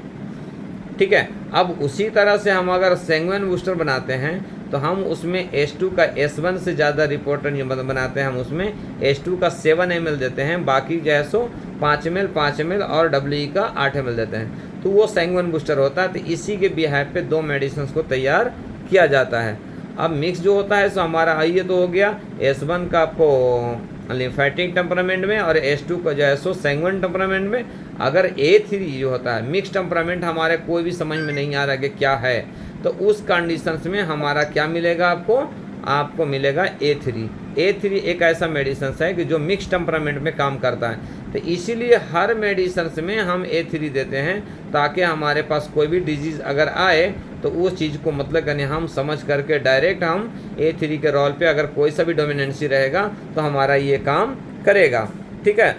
ठीक है। अब उसी तरह से हम अगर सैंग्विन बूस्टर बनाते हैं तो हम उसमें H2 का S1 से ज़्यादा रिपोर्टर बनाते हैं, हम उसमें H2 का 7 ml देते हैं, बाकी जो है सो 5 ml और WE का 8 ml देते हैं, तो वो सैंग्विन बूस्टर होता है। तो इसी के बिहाफ पे दो मेडिसिन को तैयार किया जाता है। अब मिक्स जो होता है सो हमारा ये तो हो गया S1 का आपको लिम्फेटिक टेम्परामेंट में, और H2 का जो है सो सैंग्विन टेम्परामेंट में। अगर A3 जो होता है मिक्स टेम्परामेंट, हमारे कोई भी समझ में नहीं आ रहा कि क्या है, तो उस कंडीशंस में हमारा क्या मिलेगा आपको मिलेगा A3 एक ऐसा मेडिसिन है कि जो मिक्स टेम्परामेंट में काम करता है। तो इसीलिए हर मेडिसिन में हम A3 देते हैं, ताकि हमारे पास कोई भी डिजीज़ अगर आए तो उस चीज़ को मतलब यानी हम समझ करके डायरेक्ट हम A3 के रोल पे अगर कोई सा भी डोमिनेंसी रहेगा तो हमारा ये काम करेगा। ठीक है।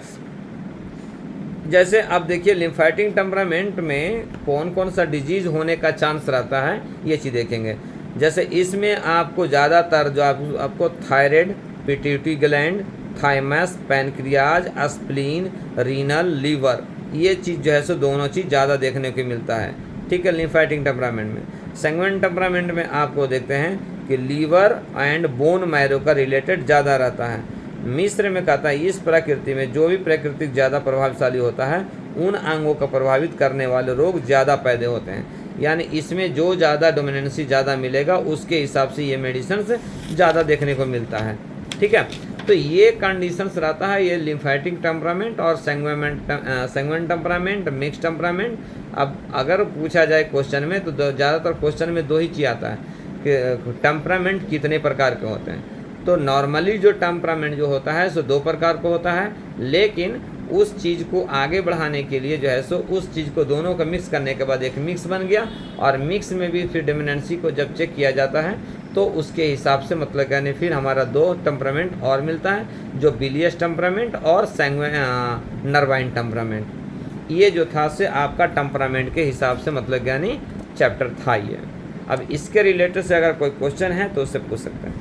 जैसे आप देखिए लिम्फेटिक टेम्परामेंट में कौन कौन सा डिजीज़ होने का चांस रहता है, ये चीज़ देखेंगे। जैसे इसमें आपको ज़्यादातर जो आपको thyroid, pituitary gland, thymus, pancreas, spleen, renal, liver, ये चीज़ जो है सो दोनों चीज़ ज़्यादा देखने को मिलता है। ठीक है, लिम्फेटिक टेम्परामेंट में। सैंग्विन टेम्परामेंट में आपको देखते हैं कि लीवर एंड बोन मैरो का रिलेटेड ज़्यादा रहता है। मिस्र में कहता है इस प्रकृति में जो भी प्राकृतिक ज़्यादा प्रभावशाली होता है, उन अंगों को प्रभावित करने वाले रोग ज़्यादा पैदा होते हैं। यानी इसमें जो ज़्यादा डोमिनेंसी ज़्यादा मिलेगा उसके हिसाब से ये मेडिसिन ज़्यादा देखने को मिलता है। ठीक है। तो ये कंडीशंस रहता है, ये लिम्फेटिक टेम्परामेंट और सैंग्विन टेम्परामेंट, मिक्स टेम्परामेंट। अब अगर पूछा जाए क्वेश्चन में तो ज़्यादातर क्वेश्चन में दो ही चीज़ आता है कि टेम्परामेंट कितने प्रकार के होते हैं। तो नॉर्मली जो टेम्परामेंट जो होता है सो 2 प्रकार का होता है, लेकिन उस चीज़ को आगे बढ़ाने के लिए जो है सो उस चीज़ को दोनों का मिक्स करने के बाद एक मिक्स बन गया, और मिक्स में भी फिर डोमिनेंसी को जब चेक किया जाता है तो उसके हिसाब से मतलब यानी फिर हमारा 2 टेम्परामेंट और मिलता है, जो बिलियस टेम्परामेंट और नर्वाइन टेम्परामेंट। ये जो था से आपका टेम्परामेंट के हिसाब से मतलब यानी चैप्टर था ये। अब इसके रिलेटेड से अगर कोई क्वेश्चन है तो उससे पूछ सकते हैं।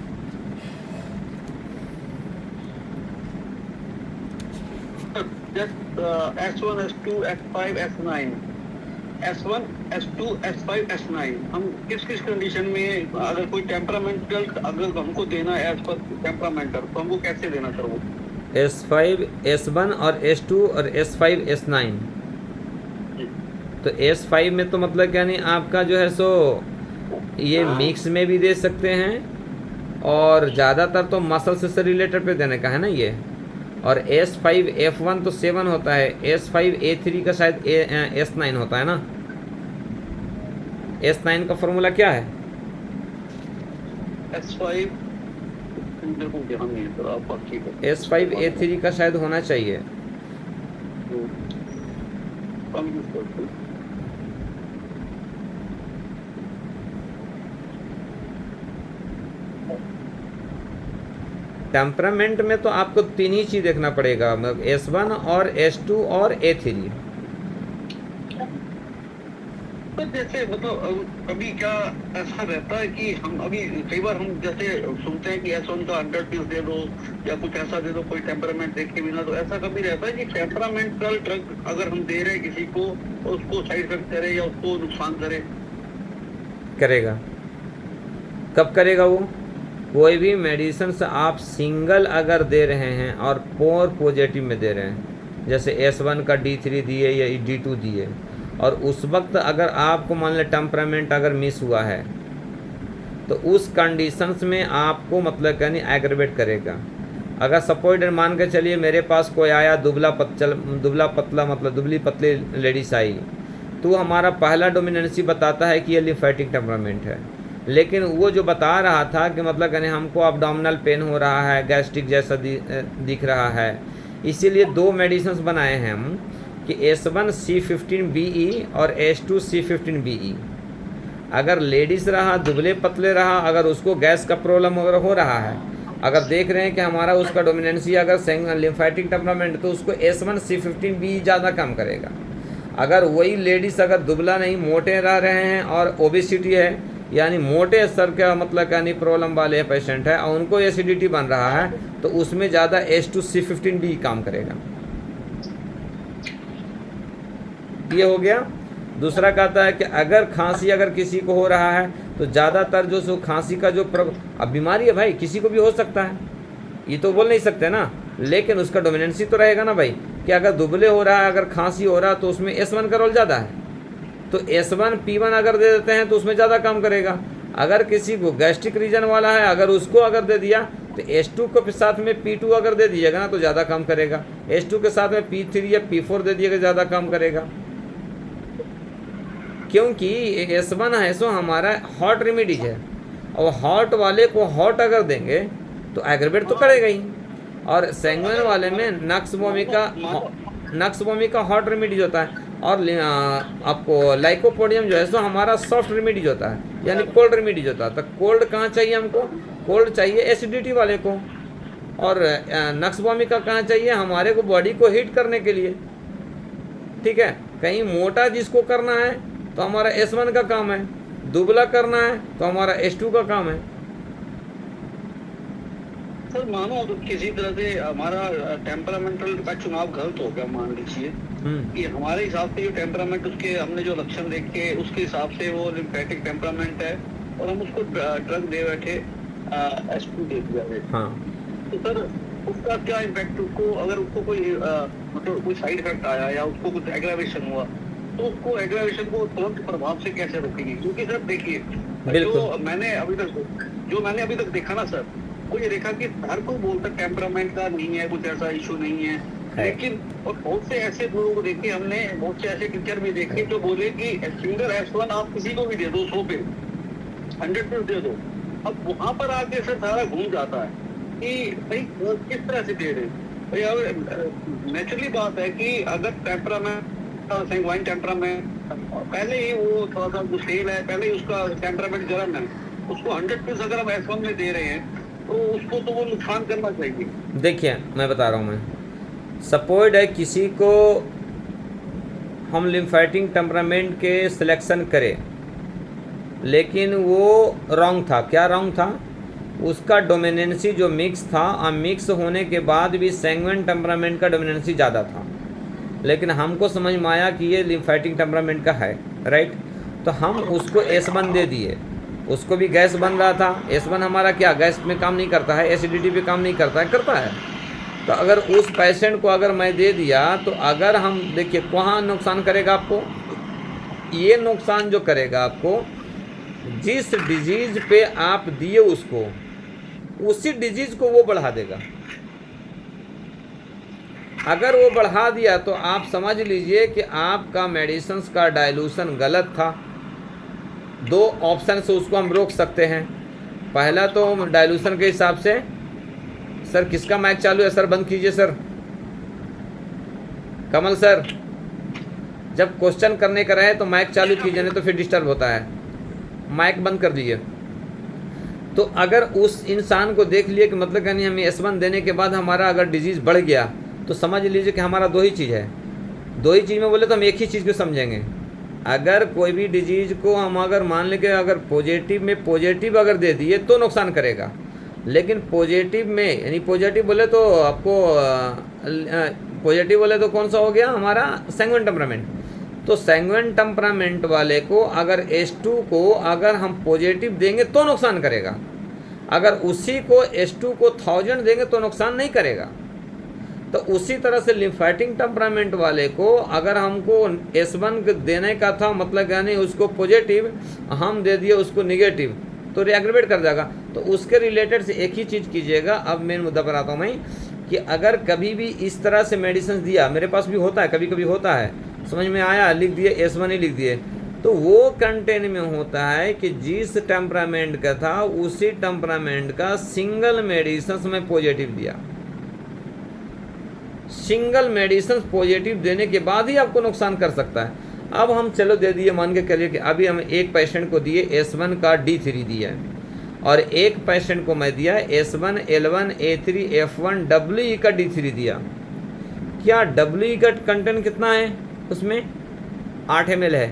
just S1, S2, S5, S9, S1, S2, S5, S9 हम किस किस कंडीशन में, अगर कोई टेम्परामेंटल अगर हमको देना है एज पर टेम्परामेंटल, तो हमको कैसे देना सर वो? S5, S1 और S2 और S5, S9। तो S5 में तो मतलब क्या नहीं, आपका जो है सो ये मिक्स में भी दे सकते हैं, और ज़्यादातर तो मसल से रिलेटेड पे देने का है ना ये। और S5 F1 तो 7 होता है, S5 A3 का शायद S9 होता है ना। S9 का फॉर्मूला क्या है? S5 मेरे को ध्यान नहीं है सर, आप बाकी बताइए। S5 A3 का शायद होना चाहिए। कम यूज करते हैं। टेम्परामेंट में तो आपको तीन ही चीज़ देखना पड़ेगा, मतलब S1 और S2 और A3। तो जैसे मतलब अभी क्या ऐसा रहता है कि हम अभी कई बार हम जैसे सुनते हैं कि S1 का 100 पीस दे दो या कुछ ऐसा दे दो, कोई टेम्परामेंट देख के बिना, तो ऐसा कभी रहता है कि टेम्परामेंटल ड्रग अगर हम दे रहे हैं किसी को तो उसको साइड इफेक्ट करे या उसको नुकसान करे? करेगा। कब करेगा वो? कोई भी मेडिसिन से आप सिंगल अगर दे रहे हैं और पोर पॉजिटिव में दे रहे हैं, जैसे S1 का D3 दिए या D2 दिए, और उस वक्त अगर आपको मान लें टेम्परामेंट अगर मिस हुआ है, तो उस कंडीशंस में आपको मतलब यानी एग्रेवेट करेगा। अगर सपोज मान के चलिए मेरे पास कोई आया दुबला पतला मतलब दुबली पतली लेडीज आई, तो हमारा पहला डोमिनेंसी बताता है कि ये लिम्फेटिक टेम्परामेंट है, लेकिन वो जो बता रहा था कि मतलब यानी हमको अब्डोमिनल पेन हो रहा है, गैस्ट्रिक जैसा दिख रहा है, इसीलिए दो मेडिसिन बनाए हैं हम कि S1 C15BE और S2 C15BE। अगर लेडीज़ रहा, दुबले पतले रहा, अगर उसको गैस का प्रॉब्लम अगर हो रहा है, अगर देख रहे हैं कि हमारा उसका डोमिनेंसी अगर लिम्फेटिक टेम्परामेंट, तो उसको S1 C15BE ज़्यादा काम करेगा। अगर वही लेडीज़ अगर दुबला नहीं मोटे रह रहे हैं और ओबेसिटी है, यानी मोटे स्तर का मतलब यानी प्रॉब्लम वाले पेशेंट है और उनको एसिडिटी बन रहा है, तो उसमें ज़्यादा S2 C15BE काम करेगा। ये हो गया। दूसरा कहता है कि अगर खांसी अगर किसी को हो रहा है, तो ज़्यादातर जो सो खांसी का जो अब बीमारी है भाई, किसी को भी हो सकता है, ये तो बोल नहीं सकते ना, लेकिन उसका डोमिनेंसी तो रहेगा ना भाई कि अगर दुबले हो रहा है, अगर खांसी हो रहा है, तो उसमें S1 का रोल ज़्यादा है, तो S1 P1 अगर दे देते हैं तो उसमें ज़्यादा काम करेगा। अगर किसी को गैस्ट्रिक रीजन वाला है, अगर उसको अगर दे दिया, तो S2 के साथ में P2 अगर दे दीजिएगा ना तो ज़्यादा काम करेगा। S2 के साथ में P3 या P4 दे दिएगा, ज़्यादा काम करेगा, क्योंकि S1 है सो हमारा हॉट रेमेडीज है, और हॉट वाले को हॉट अगर देंगे तो एग्रेवेट तो करेगा ही। और सैंग्विन वाले में नक्स वोमी का हॉट रेमेडीज होता है, और आपको लाइकोपोडियम जो है सो हमारा सॉफ्ट रेमेडीज होता है, यानी कोल्ड रेमेडीज होता है। तो कोल्ड कहाँ चाहिए हमको? कोल्ड चाहिए एसिडिटी वाले को, और नक्स वोमी का कहाँ चाहिए? हमारे को बॉडी को हीट करने के लिए। ठीक है, कहीं मोटा जिसको करना है तो हमारा S1 का काम है, दुबला करना है तो हमारा S2 का काम है। सर मानो तो किसी तरह से हमारा टेम्परामेंटल का चुनाव गलत हो गया, मान लीजिए कि हमारे हिसाब से जो टेम्परामेंट, उसके हमने जो लक्षण देखे उसके हिसाब से वो लिम्फेटिक टेम्परामेंट है, और हम उसको ड्रग दे बैठे S2 दे दिया है। हाँ, तो सर उसका क्या इम्पैक्ट, उसको अगर उसको कोई मतलब कोई साइड इफेक्ट आया या उसको कुछ एग्रावेशन हुआ, तो उसको एग्रावेशन को तुरंत प्रभाव से कैसे रोकेंगे? क्योंकि सर देखिए, जो मैंने अभी तक देखा ना सर, वो ये देखा कि हर कोई बोलता टेम्परामेंट का नहीं है, कुछ ऐसा इशू नहीं है, लेकिन और बहुत से ऐसे लोगों को देखे हमने, बहुत से ऐसे टीचर भी देखे जो बोले कि सिंगल S1 आप किसी को भी दे दो, 100 पे 100 पे दे दो। अब वहां पर आके सर सारा घूम जाता है कि भाई किस तरह से दे रहे भाई। अब नेचुरली बात है कि अगर टेम्परामेंट सैंग्वाइन टेम्परामेंट पहले ही वो थोड़ा सा जो सेल है, पहले ही उसका टेम्परामेंट गर्म है, उसको 100 पीस अगर हम S1 में दे रहे हैं तो उसको तो वो नुकसान करना चाहिए। देखिए मैं बता रहा हूँ, मैं सपोज है किसी को हम लिम्फेटिक टेम्परामेंट के सिलेक्शन करें, लेकिन वो रॉन्ग था। क्या रॉन्ग था? उसका डोमिनेंसी जो मिक्स था, और मिक्स होने के बाद भी सैंग्विन टेम्परामेंट का डोमिनेंसी ज़्यादा था। लेकिन हमको समझ में आया कि ये लिम्फेटिक टेम्परामेंट का है, राइट। तो हम उसको S1 दे दिए, उसको भी गैस बन रहा था। S1 हमारा क्या गैस में काम नहीं करता है, एसिडिटी पे काम नहीं करता है, करता है। तो अगर उस पेशेंट को अगर मैं दे दिया तो अगर हम देखिए कहाँ नुकसान करेगा आपको, ये नुकसान जो करेगा आपको, जिस डिजीज पे आप दिए उसको, उसी डिजीज को वो बढ़ा देगा। अगर वो बढ़ा दिया तो आप समझ लीजिए कि आपका मेडिसिन का डाइल्यूशन गलत था। दो ऑप्शन से उसको हम रोक सकते हैं। पहला तो डाइल्यूशन के हिसाब से, सर किसका माइक चालू है, सर बंद कीजिए सर। कमल सर, जब क्वेश्चन करने का रहे तो माइक चालू कीजिए, नहीं तो फिर डिस्टर्ब होता है। माइक बंद कर दीजिए। तो अगर उस इंसान को देख लिए कि मतलब यानी हमें S1 देने के बाद हमारा अगर डिजीज़ बढ़ गया, तो समझ लीजिए कि हमारा दो ही चीज़ है। दो ही चीज़ में बोले तो हम एक ही चीज़ को समझेंगे। अगर कोई भी डिजीज़ को हम अगर मान लें कि अगर पॉजिटिव में पॉजिटिव अगर दे दिए तो नुकसान करेगा, लेकिन पॉजिटिव में यानी पॉजिटिव बोले तो आपको पॉजिटिव बोले तो कौन सा हो गया हमारा सैंग्विन टेम्परामेंट। तो सैंग्विन टेम्परामेंट वाले को अगर S2 को अगर हम पॉजिटिव देंगे तो नुकसान करेगा, अगर उसी को S2 को 1000 देंगे तो नुकसान नहीं करेगा। तो उसी तरह से लिम्फेटिक टेम्परामेंट वाले को अगर हमको S1 देने का था, मतलब यानी उसको पॉजिटिव हम दे दिए उसको निगेटिव, तो रिएग्रीवेट कर जाएगा। तो उसके रिलेटेड से एक ही चीज़ कीजिएगा। अब मेन मुद्दा पर आता हूँ मैं कि अगर कभी भी इस तरह से मेडिसिन दिया, मेरे पास भी होता है, कभी कभी होता है, समझ में आया, लिख दिए S1 ही लिख दिए, तो वो कंटेन में होता है कि जिस टेम्परामेंट का था उसी टेम्परामेंट का सिंगल मेडिसिन में पॉजिटिव दिया। सिंगल मेडिसिन पॉजिटिव देने के बाद ही आपको नुकसान कर सकता है। अब हम चलो दे दिए, मान के चलिए कि अभी हम एक पेशेंट को दिए S1 का D3 दिया है, और एक पेशेंट को मैं दिया S1 L1 A3 F1 WE का D3 दिया। क्या WE का कंटेंट कितना है उसमें? 8 ml है।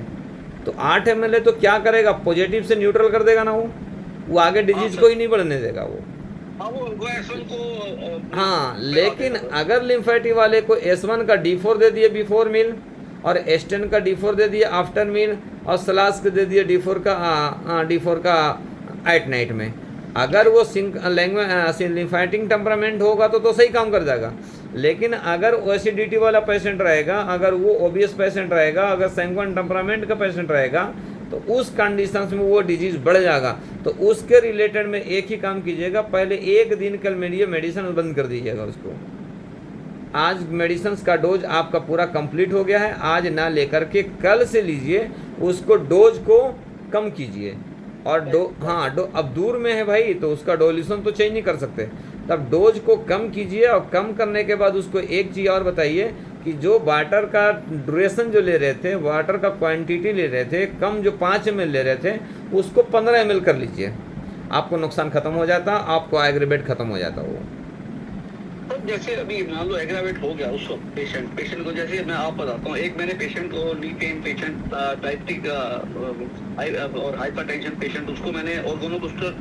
तो 8 ml है तो क्या करेगा, पॉजिटिव से न्यूट्रल कर देगा ना, वो आगे डिजीज को ही नहीं बढ़ने देगा वो। हाँ, लेकिन अगर लिम्फेटिक वाले को S1 का D4 दे दिए बिफोर मील, और S10 का D4 दे दिए आफ्टर मील, और सलास के दे दिए D4 का एट नाइट में, अगर वो लिम्फेटिक टेम्परामेंट होगा तो सही काम कर जाएगा। लेकिन अगर एसिडिटी वाला पेशेंट रहेगा, अगर वो ओबियस पेशेंट रहेगा, अगर सैंग्विन टेम्परामेंट का पेशेंट रहेगा, तो उस कंडीशन में वो डिजीज़ बढ़ जाएगा। तो उसके रिलेटेड में एक ही काम कीजिएगा, पहले एक दिन के लिए मेडिसिन बंद कर दीजिएगा उसको। आज मेडिसिन का डोज आपका पूरा कंप्लीट हो गया है, आज ना लेकर के कल से लीजिए, उसको डोज को कम कीजिए। और अब दूर में है भाई, तो उसका डोल्यूशन तो चेंज नहीं कर सकते, तब डोज को कम कीजिए। और कम करने के बाद उसको एक चीज़ और बताइए कि जो वाटर का ड्यूरेशन जो ले रहे थे, वाटर का क्वांटिटी ले रहे थे कम, जो 5 ml ले रहे थे उसको 15 ml कर लीजिए, आपको नुकसान खत्म हो जाता, आपको एग्रीवेट खत्म हो जाता वो। तो जैसे अभी मान लो एग्रावेट हो गया उस वक्त पेशेंट को, जैसे मैं आप बताता हूँ, एक मैंने पेशेंट को नी पेन पेशेंट, डायबिटिक और हाइपरटेंशन पेशेंट, उसको मैंने ऑर्गेनो बूस्टर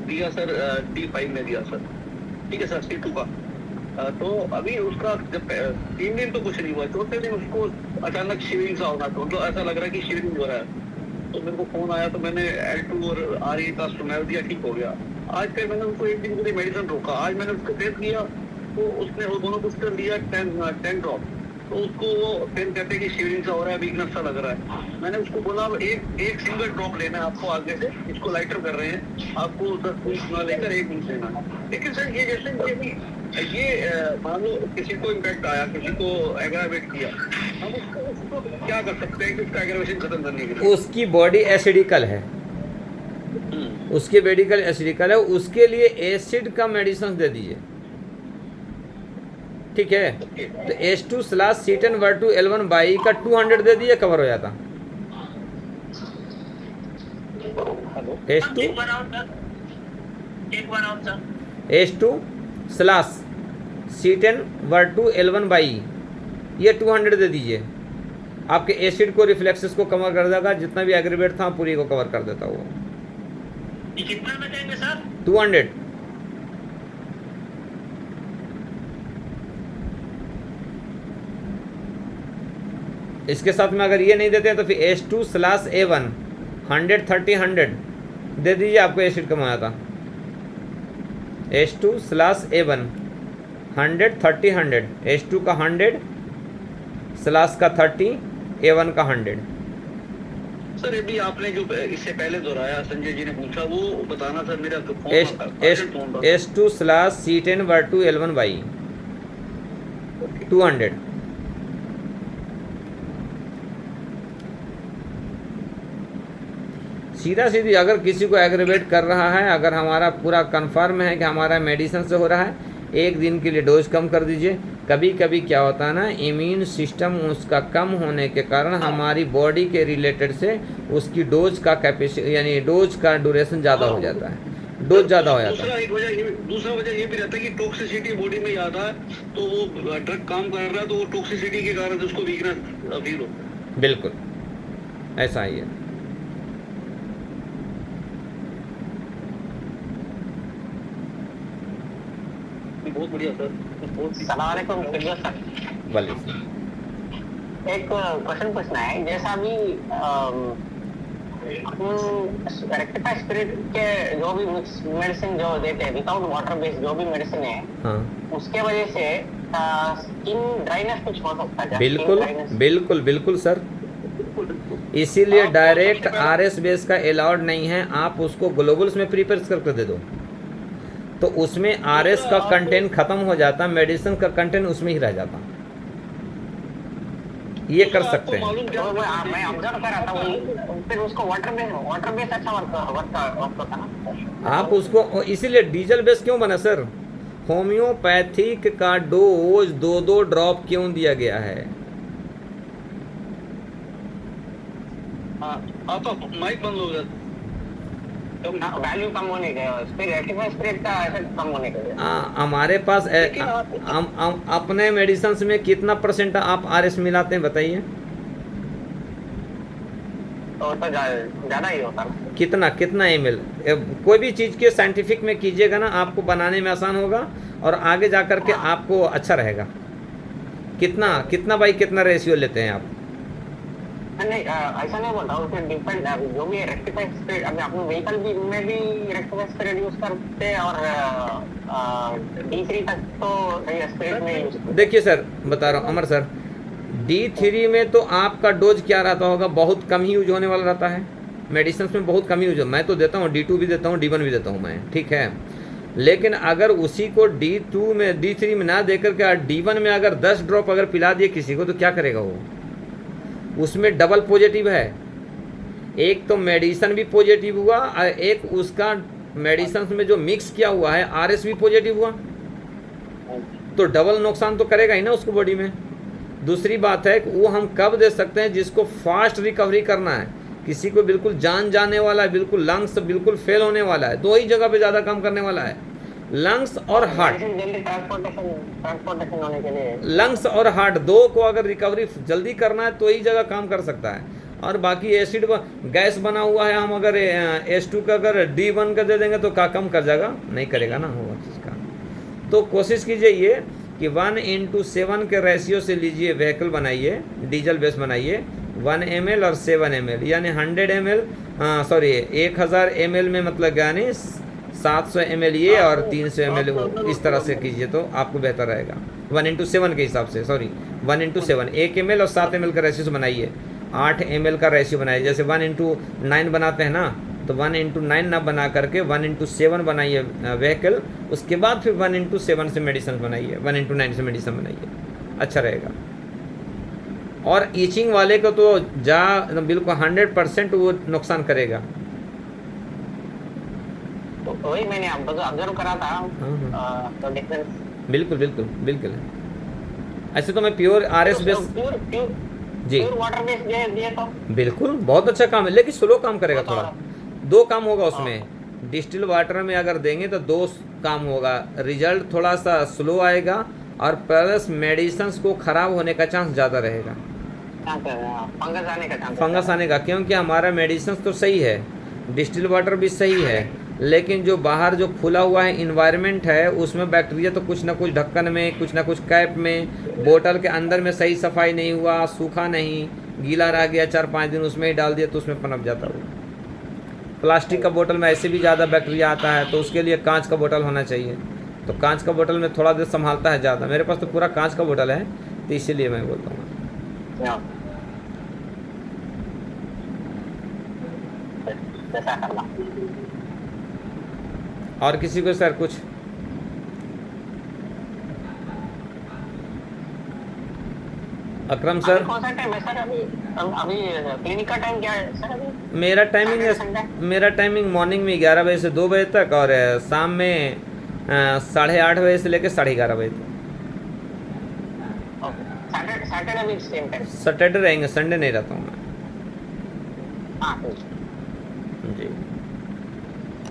दिया सर, D5 में दिया सर, ठीक है सर, C2 का। तो अभी उसका जब 3 दिन तो कुछ नहीं हुआ, चौथे दिन उसको अचानक शिवरिंग सा होना, तो मतलब ऐसा लग रहा है कि शिवरिंग हो रहा है। तो मेरे को फोन आया, तो मैंने L2 और RE का स्टोमैल दिया, ठीक हो गया। आज फिर मैंने उनको एक दिन के लिए मेडिसिन रोका, आज मैंने उसको टेस्ट किया तो उसने दोनों बूस्टर दिया 10 ड्रॉप, तो उसको वो फिर कहते हैं कि शिवरिंग सा हो रहा है, वीकनेस सा लग रहा है। मैंने उसको बोला एक सिंगल ड्रॉप लेना है आपको, आगे से इसको लाइटर कर रहे हैं, आपको 10 मिनट ना लेकर 1 मिनट लेना है। लेकिन सर ये जैसे ये मान लो किसी को इम्पैक्ट आया, किसी को एग्रावेट किया, हम उसको क्या कर सकते हैं कि उसका एग्रावेशन खत्म करने के लिए? उसकी बॉडी एसिडिकल है, उसकी मेडिकल एसिडिकल है, उसके लिए एसिड का मेडिसिन दे दीजिए, ठीक है। तो H2/C10/2L1/E का 200 दे दिए, कवर हो जाता। H2/C10/2L1/E ये 200 दे दीजिए, आपके एसिड को, रिफ्लेक्सेस को कवर कर देगा, जितना भी एग्रीवेट था पूरी को कवर कर देता वो। कितना में देंगे सर? 200। इसके साथ में अगर ये नहीं देते हैं तो फिर H2/A1 100-30-100 दे दीजिए, आपको एसिड कम आया था। H2/A1 100-30-100, H2 का 100 स्लास का 30, A1 का 100। सर ये भी आपने जो इससे पहले दोहराया, संजय जी ने पूछा, वो बताना सर, मेरा तो फोन H2/C10/2L1/200। सीधा सीधी अगर किसी को एग्रेवेट कर रहा है, अगर हमारा पूरा कंफर्म है कि हमारा मेडिसिन से हो रहा है, एक दिन के लिए डोज कम कर दीजिए। कभी कभी क्या होता है ना, इम्यून सिस्टम उसका कम होने के कारण हमारी बॉडी के रिलेटेड से उसकी डोज का कैपेसिटी यानी डोज का ड्यूरेशन ज़्यादा हो जाता है, डोज ज़्यादा हो जाता है। दूसरा वजह ये भी रहता है कि टॉक्सिसिटी बॉडी में ज़्यादा है, तो वो ड्रग काम कर रहा है, तो वो टॉक्सिसिटी के कारण उसको वीकनेस फील होता है। बिल्कुल ऐसा ही है। बहुत बढ़िया सर। सलाम अलैकुम सर। भले एक क्वेश्चन पूछना है, जैसा अभी रेक्टिफाई स्पिरिट के जो भी मिक्स मेडिसिन जो देते हैं विदाउट वाटर बेस्ड जो भी मेडिसिन है, हाँ उसके वजह से स्किन ड्राइनेस कुछ हो सकता है? बिल्कुल बिल्कुल बिल्कुल सर, इसीलिए डायरेक्ट RS बेस का अलाउड नहीं है। आप उसको ग्लोबल्स में प्रिपेयर करके दे दो तो उसमें RS का कंटेंट खत्म हो जाता, मेडिसिन का कंटेंट उसमें ही रह जाता। ये कर सकते हैं। मैं ऑब्जर्व कर रहा था वही, फिर उसको वाटर बेस अच्छा वर्क होता ना। आप उसको इसीलिए डीजल बेस क्यों बना सर? होम्योपैथिक का डोज 2-2 ड्रॉप क्यों दिया गया है? आपका माइक बंद हो गया। वैल्यू कम होने के, रेक्टिफाई स्पिरिट का इफेक्ट कम होने के लिए हमारे पास अपने मेडिसिन में कितना % आप RS मिलाते हैं बताइए? तो ज़्यादा ही होता है। कितना ml? कोई भी चीज़ के साइंटिफिक में कीजिएगा ना, आपको बनाने में आसान होगा और आगे जा कर के आपको अच्छा रहेगा। कितना बाई कितना रेशियो लेते हैं आप? नहीं ऐसा नहीं बोल रहा हूँ, डिपेंड जो भी रेक्टिफाई स्पिरिट, अभी अपने व्हीकल भी में भी रेक्टिफाई स्पिरिट यूज करते हैं और D3 तक तो स्पिरिट में यूज। देखिए सर बता रहा हूँ अमर सर, D3 में तो आपका डोज क्या रहता होगा, बहुत कम ही यूज होने वाला रहता है। मेडिसिन में बहुत कम ही यूज, मैं तो देता हूँ D2 भी देता हूँ, D1 भी देता हूँ मैं, ठीक है। लेकिन अगर उसी को D2 में D3 में ना देकर के D1 में अगर 10 ड्रॉप अगर पिला दिए किसी को तो क्या करेगा वो? उसमें डबल पॉजिटिव है, एक तो मेडिसिन भी पॉजिटिव हुआ और एक उसका मेडिसिन में जो मिक्स किया हुआ है RS भी पॉजिटिव हुआ, तो डबल नुकसान तो करेगा ही ना उसको बॉडी में। दूसरी बात है कि वो हम कब दे सकते हैं, जिसको फास्ट रिकवरी करना है, किसी को बिल्कुल जान जाने वाला है, बिल्कुल लंग्स बिल्कुल फेल होने वाला है, दो ही जगह पे ज़्यादा काम करने वाला है, लंग्स और हार्ट। ट्रांसपोर्टेशन होने के लिए लंग्स और हार्ट दो को अगर रिकवरी जल्दी करना है तो ही जगह काम कर सकता है। और बाकी एसिड गैस बना हुआ है, हम अगर H2 का अगर D1 का दे देंगे तो क्या कम कर जाएगा? नहीं करेगा ना वो चीज़ का। तो कोशिश कीजिए ये कि 1:7 के रेशियो से लीजिए, व्हीकल बनाइए, डीजल बेस बनाइए, 1 ml और 7 ml यानी 100 ml 1000 ml में मतलब यानी 700 ml ये और 300 ml वो, इस तरह से कीजिए तो आपको बेहतर रहेगा। 1:7 के हिसाब से 1:7 1 ml और 7 ml का रेशियो बनाइए, 8 ml का रेशियो बनाइए। जैसे 1:9 बनाते हैं ना, तो 1:9 ना बना करके 1:7 बनाइए व्हीकल, उसके बाद फिर 1:7 से मेडिसिन बनाइए, 1:9 से मेडिसिन बनाइए, अच्छा रहेगा। और ईचिंग वाले को तो बिल्कुल 100% वो नुकसान करेगा। तो वही मैंने ऑब्जर्व करा था। तो डिफरेंस बिल्कुल ऐसे तो मैं प्योर RS बेस जी प्योर वाटर बेस दिए तो बिल्कुल बहुत अच्छा काम है, लेकिन स्लो काम करेगा थोड़ा। 2 काम होगा उसमें, डिस्टिल वाटर में अगर देंगे तो 2 काम होगा, रिजल्ट थोड़ा सा स्लो आएगा और प्लस मेडिसिन को ख़राब होने का चांस ज़्यादा रहेगा, फंगस आने का। क्योंकि हमारा मेडिसिन तो सही है, डिस्टिल वाटर भी सही है, लेकिन जो बाहर जो खुला हुआ है इन्वायरमेंट है उसमें बैक्टीरिया तो कुछ ना कुछ ढक्कन में, कुछ ना कुछ कैप में, बोतल के अंदर में सही सफाई नहीं हुआ, सूखा नहीं, गीला रह गया 4-5 दिन उसमें ही डाल दिया तो उसमें पनप जाता है वो। प्लास्टिक का बोतल में ऐसे भी ज़्यादा बैक्टीरिया आता है, तो उसके लिए कांच का बोतल होना चाहिए। तो कांच का बोतल में थोड़ा देर संभालता है ज़्यादा। मेरे पास तो पूरा कांच का बोतल है, तो इसीलिए मैं बोलता हूँ। या जैसा करना। और किसी को सर कुछ? अकरम सर, अभी कौन सा टाइम है सर? अभी अभी क्लिनिक का टाइम क्या है सर अभी? मेरा टाइमिंग संडे? मेरा टाइमिंग मॉर्निंग में 11 बजे से 2 बजे तक, और शाम में 8:30 बजे से लेकर 11:30 बजे तक। सैटरडे सैटरडे भी सेम टाइम? सैटरडे रहेंगे, संडे नहीं रहता हूँ मैं। हाँ ठीक। जी।